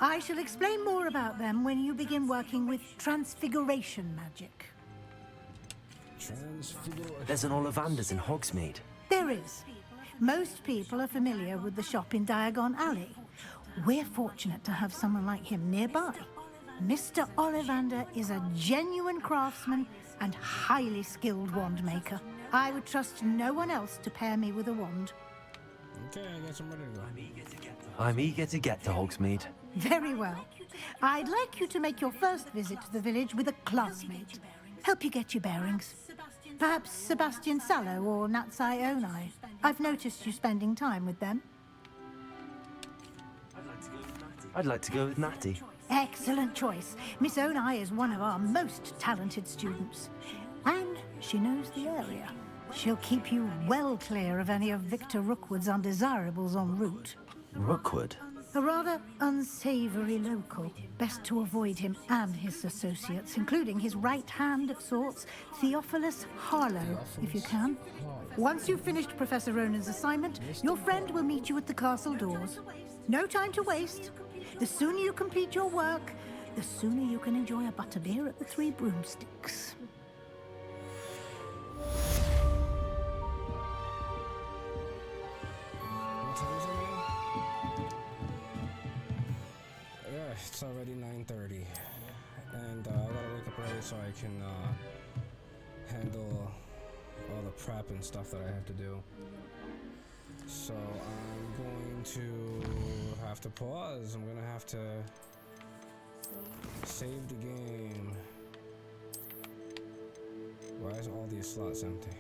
I shall explain more about them when you begin working with transfiguration magic. There's an Ollivander's in Hogsmeade. There is. Most people are familiar with the shop in Diagon Alley. We're fortunate to have someone like him nearby. Mr. Ollivander is a genuine craftsman and highly skilled wand maker. I would trust no one else to pair me with a wand. Okay, I guess I'm ready to go. I'm eager to get to Hogsmeade. Very well. I'd like you to make your first visit to the village with a classmate. Help you get your bearings. Perhaps Sebastian Sallow or Natsai Onai. I've noticed you spending time with them. I'd like to go with Natty. Excellent choice. Miss Onai is one of our most talented students. And she knows the area. She'll keep you well clear of any of Victor Rookwood's undesirables en route. Rookwood? A rather unsavory local. Best to avoid him and his associates, including his right hand of sorts, Theophilus Harlow, if you can. Once you've finished Professor Ronan's assignment, your friend will meet you at the castle doors. No time to waste. The sooner you complete your work, the sooner you can enjoy a butterbeer at the Three Broomsticks. Yeah, it's already 9:30, and I gotta wake up early so I can handle all the prep and stuff that I have to do. So I'm going to have to pause. I'm gonna have to save the game. Why is all these slots empty?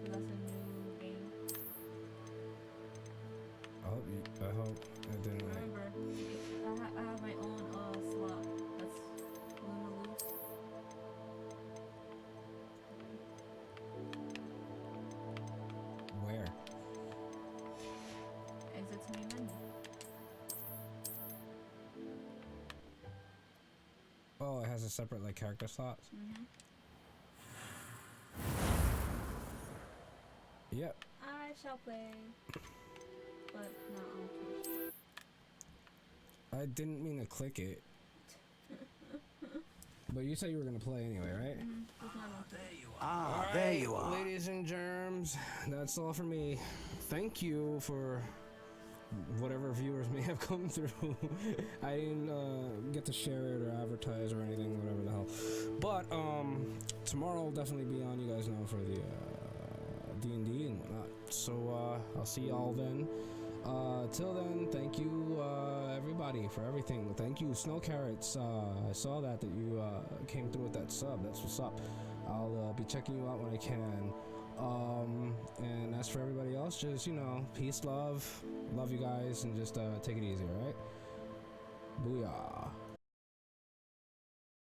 That's a new game. I hope it didn't. Remember, I have my own slot. That's Luna Loose. Where? Exit to main menu. Oh, it has a separate like character slots. Yep. I shall play, but not on Twitch. I didn't mean to click it. But you said you were gonna play anyway, right? It's not on Twitch. Ah, there you are. Ladies and germs, that's all for me. Thank you for whatever viewers may have come through. I didn't get to share it or advertise or anything, whatever the hell. But tomorrow I'll definitely be on. You guys know for the D&D and whatnot. So I'll see y'all then. Till then, thank you everybody for everything. Thank you, Snow Carrots. I saw that you came through with that sub. That's what's up. I'll be checking you out when I can. And as for everybody else, just, you know, peace, love you guys, and just take it easy, alright? Booyah.